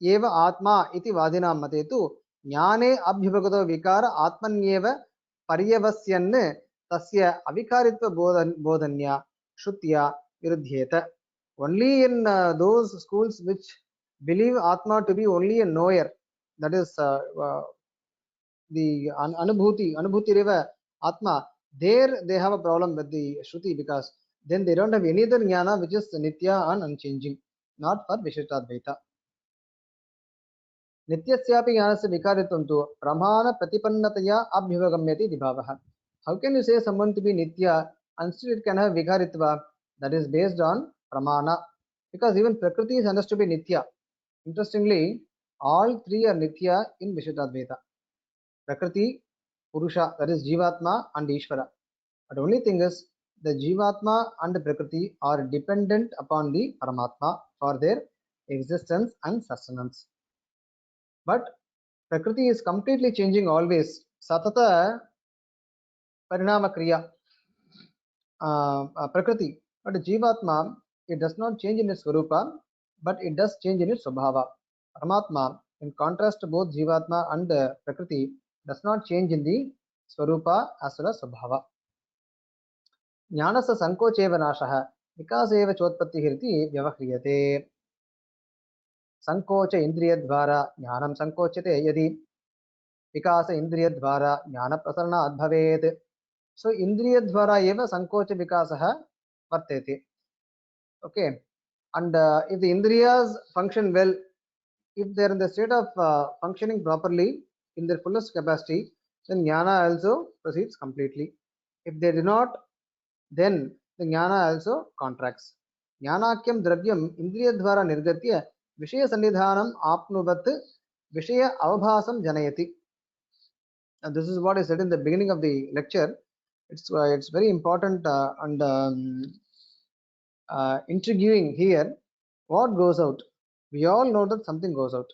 Eva Atma iti Vadina Matetu Jnane Abhibhagato Vikara Atmanyeva Paryavasyanne Tasya Avikaritva Bodhanya Shrutya Virudhyeta. Only in those schools which believe Atma to be only a knower, that is the Anubhuti Reva Atma, there they have a problem with the Shruti, because then they don't have any other Jnana which is Nitya and unchanging, not for Vishishtadvaita. Nityasyapi Jnanasya Vikaritvam tu Pramana Pratipannataya Abhivagамyati Vibhavaha. How can you say someone to be Nitya and still it can have Vikaritva? That is based on Pramana, because even Prakriti is understood to be Nitya. Interestingly, all three are Nitya in Vishishtadvaita. Prakriti, Purusha, that is Jivatma and Ishvara. But only thing is, the Jivatma and the Prakriti are dependent upon the Paramatma for their existence and sustenance. But Prakriti is completely changing always. Satata Parinama Kriya. Prakriti. But Jivatma, it does not change in its Swarupa, but it does change in its Swabhava. Paramatma, in contrast to both Jivatma and Prakriti, does not change in the Swarupa as well as Swabhava. ज्ञानस्य संकोचेव नाशः विकासेव चोत्पत्तिः इति व्यवह्रियते संकोच इन्द्रियद्वारा ज्ञानं संकोच्यते यदि विकास इन्द्रियद्वारा ज्ञानप्रसरणात् भवेत् सो इन्द्रियद्वारा एव संकोच विकासः वर्तेते okay and if the indriyas function well if they are in the state of functioning properly in their fullest capacity then jnana also proceeds completely if they do not then the jnana also contracts ज्ञानाख्यं द्रव्यम् इन्द्रियद्वारा निर्गत्य विषयसन्निधानम् आप्नुवत् विषय अवभासं जनयति and this is what I said in the beginning of the lecture it's very important and intriguing here what goes out we all know that something goes out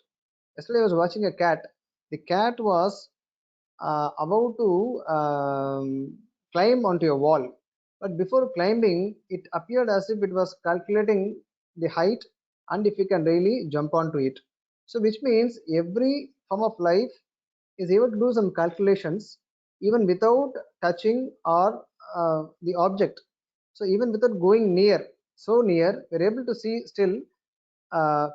yesterday I was watching a cat the cat was about to climb onto a wall but before climbing it appeared as if it was calculating the height and if it can really jump onto it so which means every form of life is able to do some calculations even without touching or the object so even without going near so near we're able to see still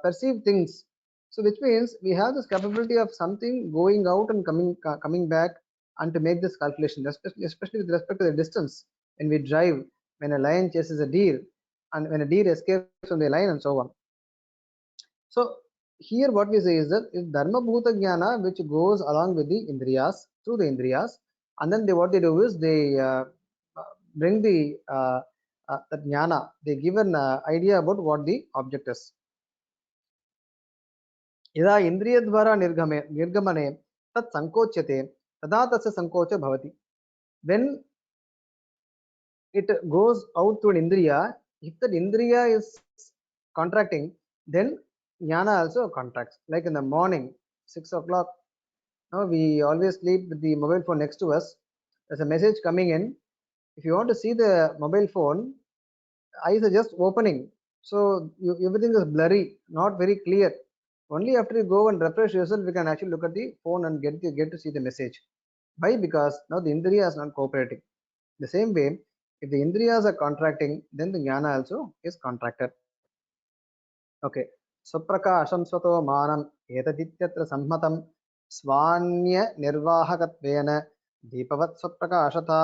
perceive things so which means we have this capability of something going out and coming back and to make this calculation especially with respect to the distance when we drive when a lion chases a deer and when a deer escapes from the lion and so on so here what we say is that if dharma bhuta jnana which goes along with the indriyas through the indriyas and then what they do is they bring the jnana they give an idea about what the object is यदा इन्द्रियद्वारा निर्गमने तत् संकोच्यते तदा तस्य संकोचः भवति when it goes out to an indriya if that indriya is contracting then jnana also contracts like in the morning 6 o'clock now we always sleep with the mobile phone next to us there's a message coming in if you want to see the mobile phone eyes are just opening so everything is blurry not very clear only after you go and refresh yourself we can actually look at the phone and get to see the message why because now the indriya is not cooperating the same way if the indriyas are contracting then the jnana also is contracted okay स्वप्रकाशं स्वतो मानम् एतदित्यत्र सम्मतं स्वान्य निर्वाहकत्वेन दीपवत् स्वप्रकाशता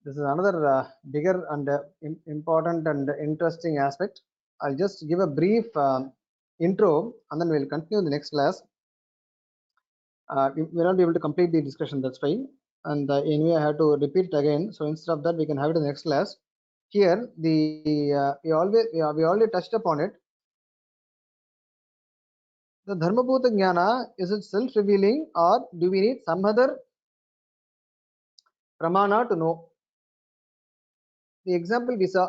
this is another bigger and important and interesting aspect I'll just give a brief intro and then we'll continue in the next class we will not be able to complete the discussion that's fine and anyway I have to repeat it again so instead of that we can have it in the next class here the we already touched upon it the dharma bhuta jnana is it self revealing or do we need some other pramana to know the example we saw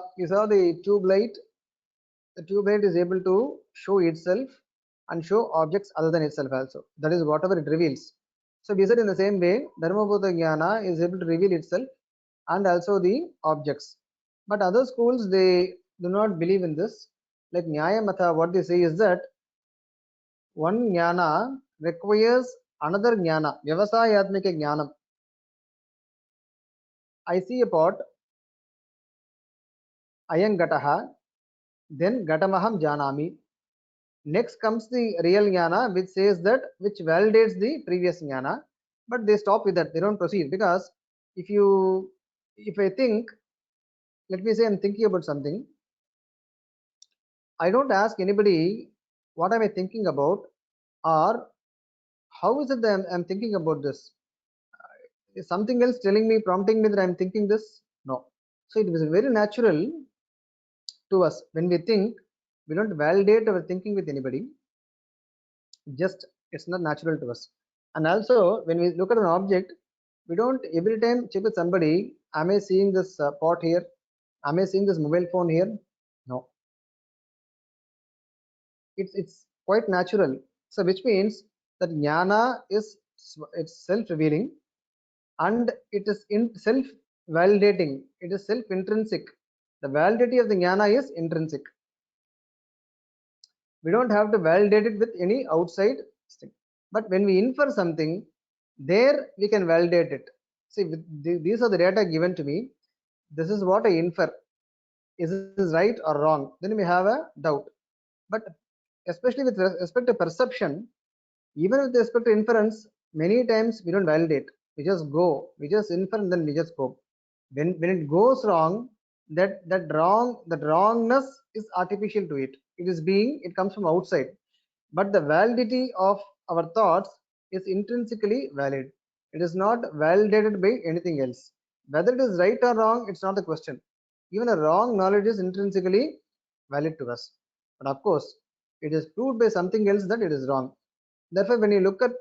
the tube light is able to show itself and show objects other than itself also that is whatever it reveals so we said in the same way dharma bhuta jnana is able to reveal itself and also the objects but other schools they do not believe in this like nyaya matha what they say is that one jnana requires another jnana vyavasayatmika jnanam I see a pot ayam gataha then gatamaham janami next comes the real jnana which says that which validates the previous jnana but they stop with that they don't proceed because if I think let me say I'm thinking about something I don't ask anybody what am I thinking about or how is it that I'm thinking about this is something else telling me prompting me that I'm thinking this no so it was very natural to us when we think we don't validate our thinking with anybody just it's not natural to us and also when we look at an object we don't every time check with somebody am I seeing this pot here am I seeing this mobile phone here no it's quite natural So which means that jnana is it's self-revealing, and it is in self-validating. It is self-intrinsic. The validity of the jnana is intrinsic. We don't have to validate it with any outside thing. But when we infer something, there we can validate it. See, these are the data given to me. This is what I infer. Is this right or wrong? Then we have a doubt. But especially with respect to perception, even with respect to inference, many times we don't validate. We just go, we just infer, and then we just go. When it goes wrong, that wrongness is artificial to it. It comes from outside. But the validity of our thoughts is intrinsically valid. It is not validated by anything else. Whether it is right or wrong, it's not the question. Even a wrong knowledge is intrinsically valid to us. But of course, it is proved by something else that it is wrong. Therefore, when you look at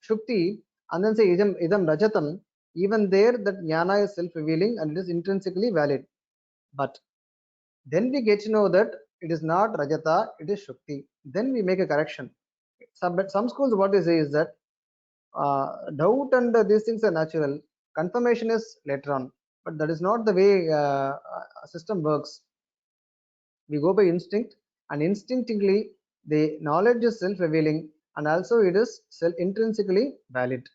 Shukti and then say idam rajatam, even there that jnana is self-revealing and it is intrinsically valid. But then we get to know that it is not rajata, it is Shukti. Then we make a correction. But some schools, what they say is that doubt and these things are natural. Confirmation is later on. But that is not the way a system works. We go by instinct, and instinctively the knowledge is self-revealing, and also it is intrinsically valid.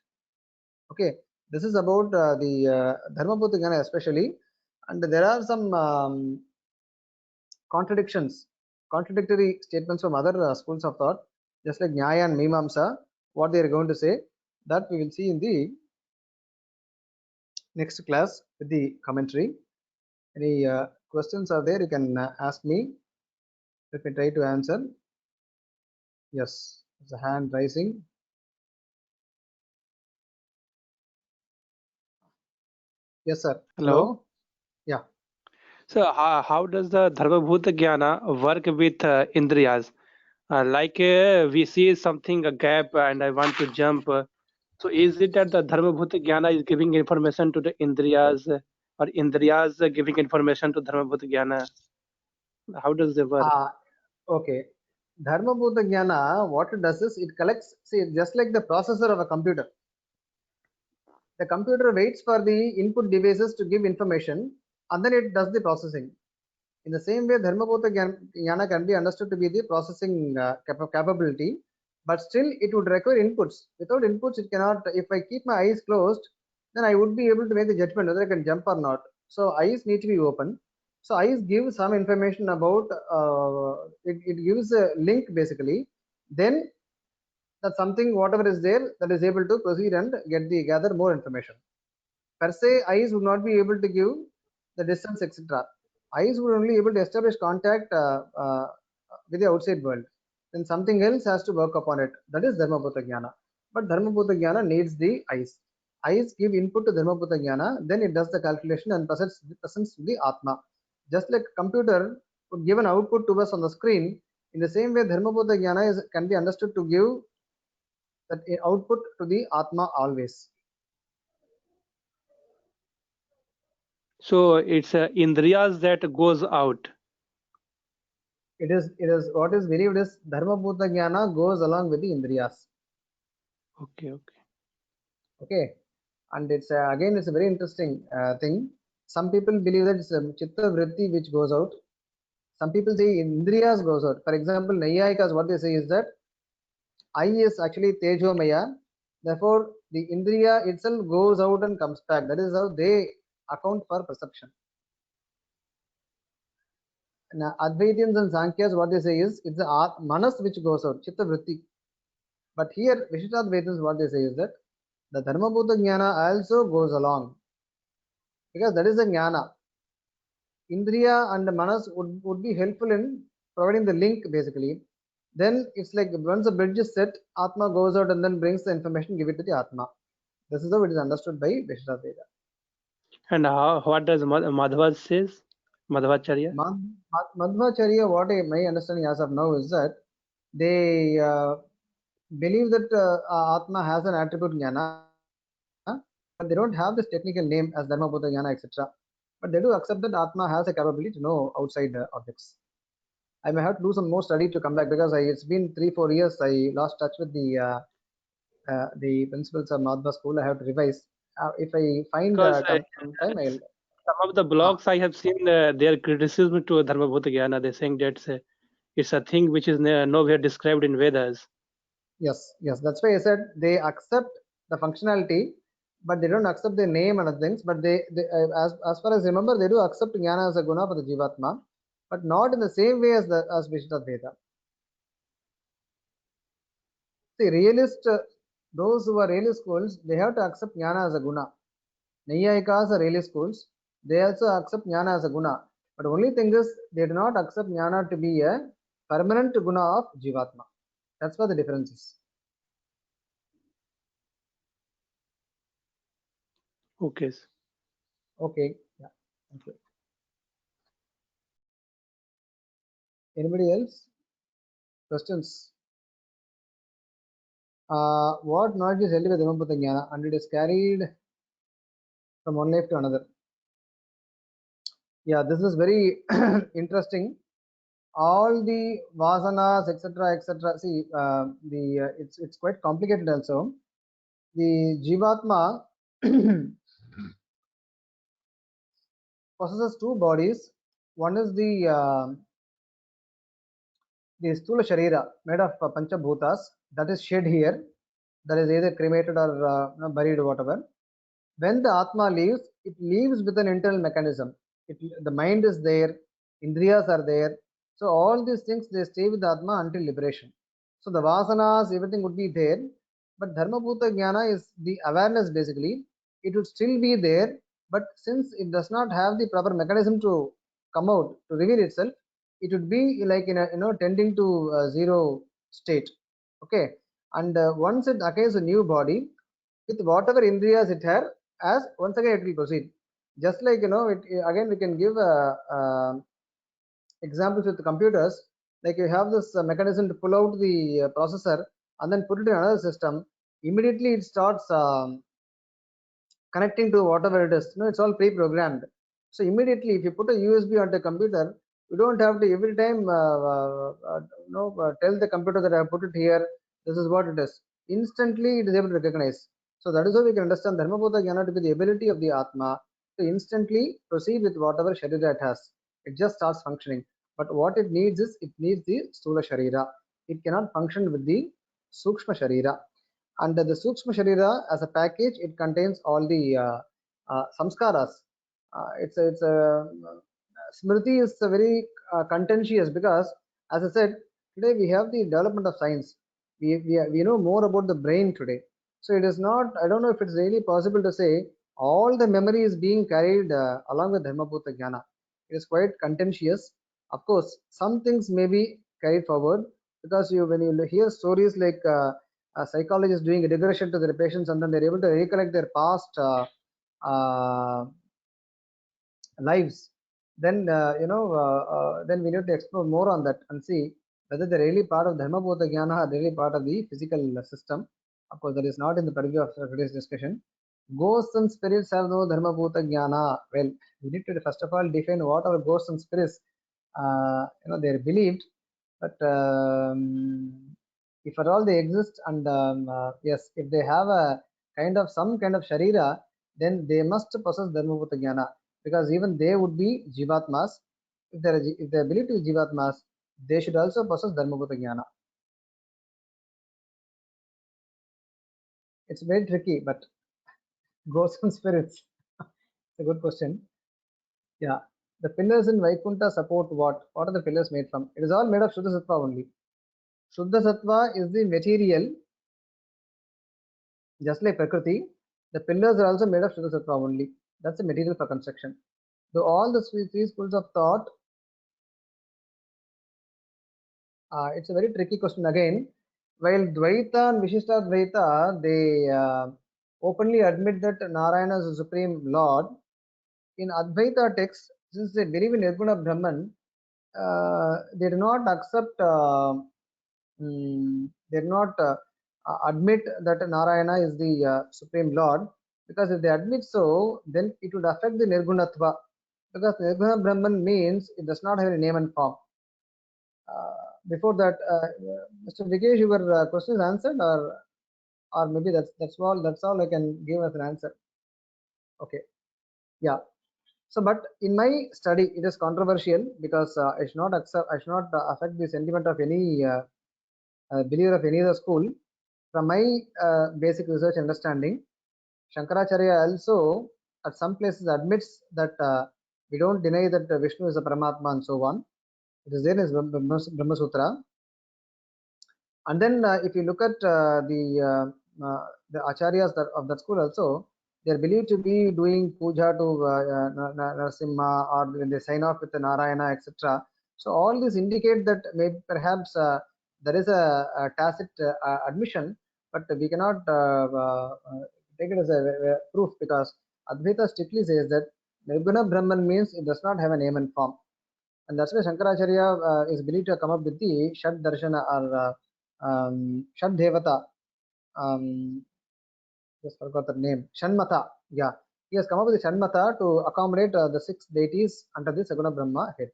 Okay, this is about the Dharmabhuta Jnana especially, and there are some contradictory statements from other schools of thought, just like Nyaya and Mimamsa, what they are going to say, that we will see in the next class with the commentary. Any questions are there, you can ask me. Let me try to answer. Yes, there's a hand rising. Yes, sir. Hello. Yeah. So how does the Dharmabhuta Jnana work with Indriyas? We see something, a gap, and I want to jump. So is it that the Dharmabhuta Jnana is giving information to the Indriyas, or Indriyas giving information to Dharmabhuta Jnana? How does it work? Okay. Dharmabhuta Jnana, what it does is it collects, see, just like the processor of a computer. The computer waits for the input devices to give information, and then it does the processing. In the same way, Dharmabhuta Jnana can be understood to be the processing capability, but still it would require inputs. Without inputs, it cannot. If I keep my eyes closed, then I would be able to make the judgment whether I can jump or not. So eyes need to be open. So eyes give some information about, it gives a link basically. Then that something, whatever is there, that is able to proceed and gather more information. Per se, eyes would not be able to give the distance, etc. Eyes would only able to establish contact with the outside world. Then something else has to work upon it. That is Dharmabhuta Jnana. But Dharmabhuta Jnana needs the eyes. Eyes give input to Dharmabhuta Jnana, then it does the calculation and presents the Atma. Just like computer would give an output to us on the screen, in the same way Dharmabhuta Jnana can be understood to give that output to the Atma always. So it's Indriyas that goes out. It is what is believed is Dharmabhuta Jnana goes along with the Indriyas. Okay. And it's again, it's a very interesting thing. Some people believe that it's a Chitta Vritti which goes out. Some people say Indriyas goes out. For example, Naiyayikas, what they say is that I is actually Tejo Maya. Therefore, the Indriya itself goes out and comes back. That is how they account for perception. Now, Advaitians and Sankhyas, what they say is it's the Manas which goes out, Chitta Vritti. But here, Vishishtadvaitins, what they say is that the Dharmabhuta Jnana also goes along, because that is the Jnana. Indriya and Manas would be helpful in providing the link basically. Then it's like once the bridge is set, Atma goes out and then brings the information, give it to the Atma. This is how it is understood by Vishishtadvaita. And what does Madhva says? Madhvacharya? Madhvacharya, what my understanding as of now is that they believe that Atma has an attribute Jnana, but they don't have this technical name as Dharmabhuta Jnana, etc. But they do accept that Atma has a capability to know outside objects. I may have to do some more study to come back, because it's been 3-4 years. I lost touch with the principles of Madhva school. I have to revise. If I find Because some time, I'll. some of the Ah, blogs I have seen, their criticism to Dharmabhuta Jnana, they're saying that it's a thing which is nowhere described in Vedas. yes, yes. That's why I said they accept the functionality, but they don't accept the name and other things. But as far as I remember, they do accept jnana as a guna for the jivatma, but not in the same way as Vishuddha. See, those who are realist schools, they have to accept jnana as a guna. Naiyayikas are realist schools. They also accept jnana as a guna. But the only thing is, they do not accept jnana to be a permanent guna of jivatma. That's what the difference is. Okay. Okay. Yeah. Thank you. Anybody else? Questions? What knowledge is held by Dharmabhuta Jnana and it is carried from one life to another? Yeah, this is very interesting. All the vasanas, etc., etc. See, it's quite complicated also. The jivatma possesses two bodies. One is the stula sharira made of panchabhutas, that is shed here, that is either cremated or buried or whatever. When the Atma leaves, it leaves with an internal mechanism. The mind is there, Indriyas are there. So all these things, they stay with the Atma until liberation. So the Vasanas, everything would be there. But Dharmabhuta Jnana is the awareness basically. It would still be there, but since it does not have the proper mechanism to come out, to reveal itself, it would be like in a, tending to zero state. Okay. And once it acquires a new body, with whatever indriyas it has, once again it will proceed. Just like again we can give examples with the computers. Like you have this mechanism to pull out the processor and then put it in another system. Immediately it starts connecting to whatever it is. It's all pre-programmed. So immediately, if you put a USB on the computer, you don't have to every time tell the computer that I have put it here. This is what it is. Instantly, it is able to recognize. So that is how we can understand Dharmabhuta Jnana to be the ability of the Atma to instantly proceed with whatever Sharira it has. It just starts functioning. But what it needs is, it needs the Stula Sharira. It cannot function with the Sukshma Sharira. Under the Sukshma Sharira as a package, it contains all the samskaras. It's a Smriti is a very contentious, because, as I said, today we have the development of science. We know more about the brain today. So it is not, I don't know if it's really possible to say all the memory is being carried along with Dharmabhuta Jnana. It is quite contentious. Of course, some things may be carried forward, because when you hear stories like a psychologist doing a regression to their patients and then they're able to recollect their past uh, lives, then then we need to explore more on that and see whether they're really part of Dharmabhuta Jnana or really part of the physical system. Of course, that is not in the purview of today's discussion. Ghosts and spirits have no Dharmabhuta Jnana. Well, we need to first of all define what are ghosts and spirits. They're believed, but if at all they exist, and yes, if they have a some kind of sharira, then they must possess Dharmabhuta Jnana, because even they would be jivatmas. If they believe to be jivatmas, they should also possess Dharmabhuta Jnana. It's very tricky, but ghosts and spirits. It's a good question. Yeah. The pillars in Vaikunta support what? What are the pillars made from? It is all made of Shuddha Sattva only. Shuddha Sattva is the material, just like Prakriti. The pillars are also made of Shuddha Sattva only. That's the material for construction. So all the three schools of thought, it's a very tricky question again. While Dvaita and Vishishtadvaita, they openly admit that Narayana is the supreme Lord, in Advaita texts, since they believe in Nirguna Brahman, they do not accept, they do not admit that Narayana is the supreme Lord, because if they admit so, then it would affect the Nirgunatva, because Nirguna Brahman means it does not have any name and form. before that, Mr. Vikesh, your question is answered, or maybe that's all I can give as an answer. Okay, yeah. So, but in my study, it is controversial because I should not accept, I should not affect the sentiment of any believer of any other school. From my basic research understanding, Shankaracharya also at some places admits that we don't deny that Vishnu is a Paramatma and so on. It is there in his Brahma Sutra. And then if you look at the acharyas of that school also, they are believed to be doing puja to Narasimha, or when they sign off with the Narayana, etc. So all this indicate that maybe perhaps there is a tacit admission, but we cannot take it as a proof, because Advaita strictly says that Nirguna Brahman means it does not have a name and form. And that's why Shankaracharya is believed to come up with the Shad Darshana, or Shad Devata. Just forgot the name. Shanmata. Yeah, he has come up with the Shanmata to accommodate the 6 deities under the Saguna Brahma head.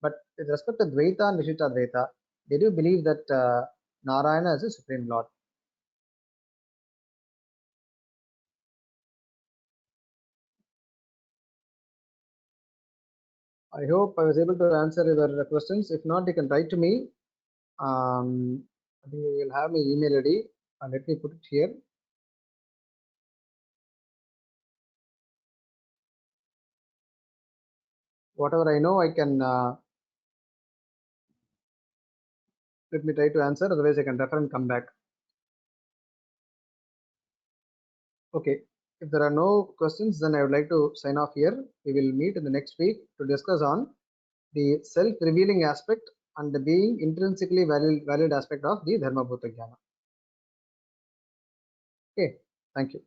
But with respect to Dvaita and Vishishta Dvaita, they do believe that Narayana is the Supreme Lord. I hope I was able to answer your questions. If not, you can write to me. I think you will have my email ID. Let me put it here. Whatever I know, I can let me try to answer. Otherwise, I can refer and come back. Okay. If there are no questions, then I would like to sign off here. We will meet in the next week to discuss on the self-revealing aspect and the being intrinsically valid aspect of the Dharma Bhuta Jnana. Okay. Thank you.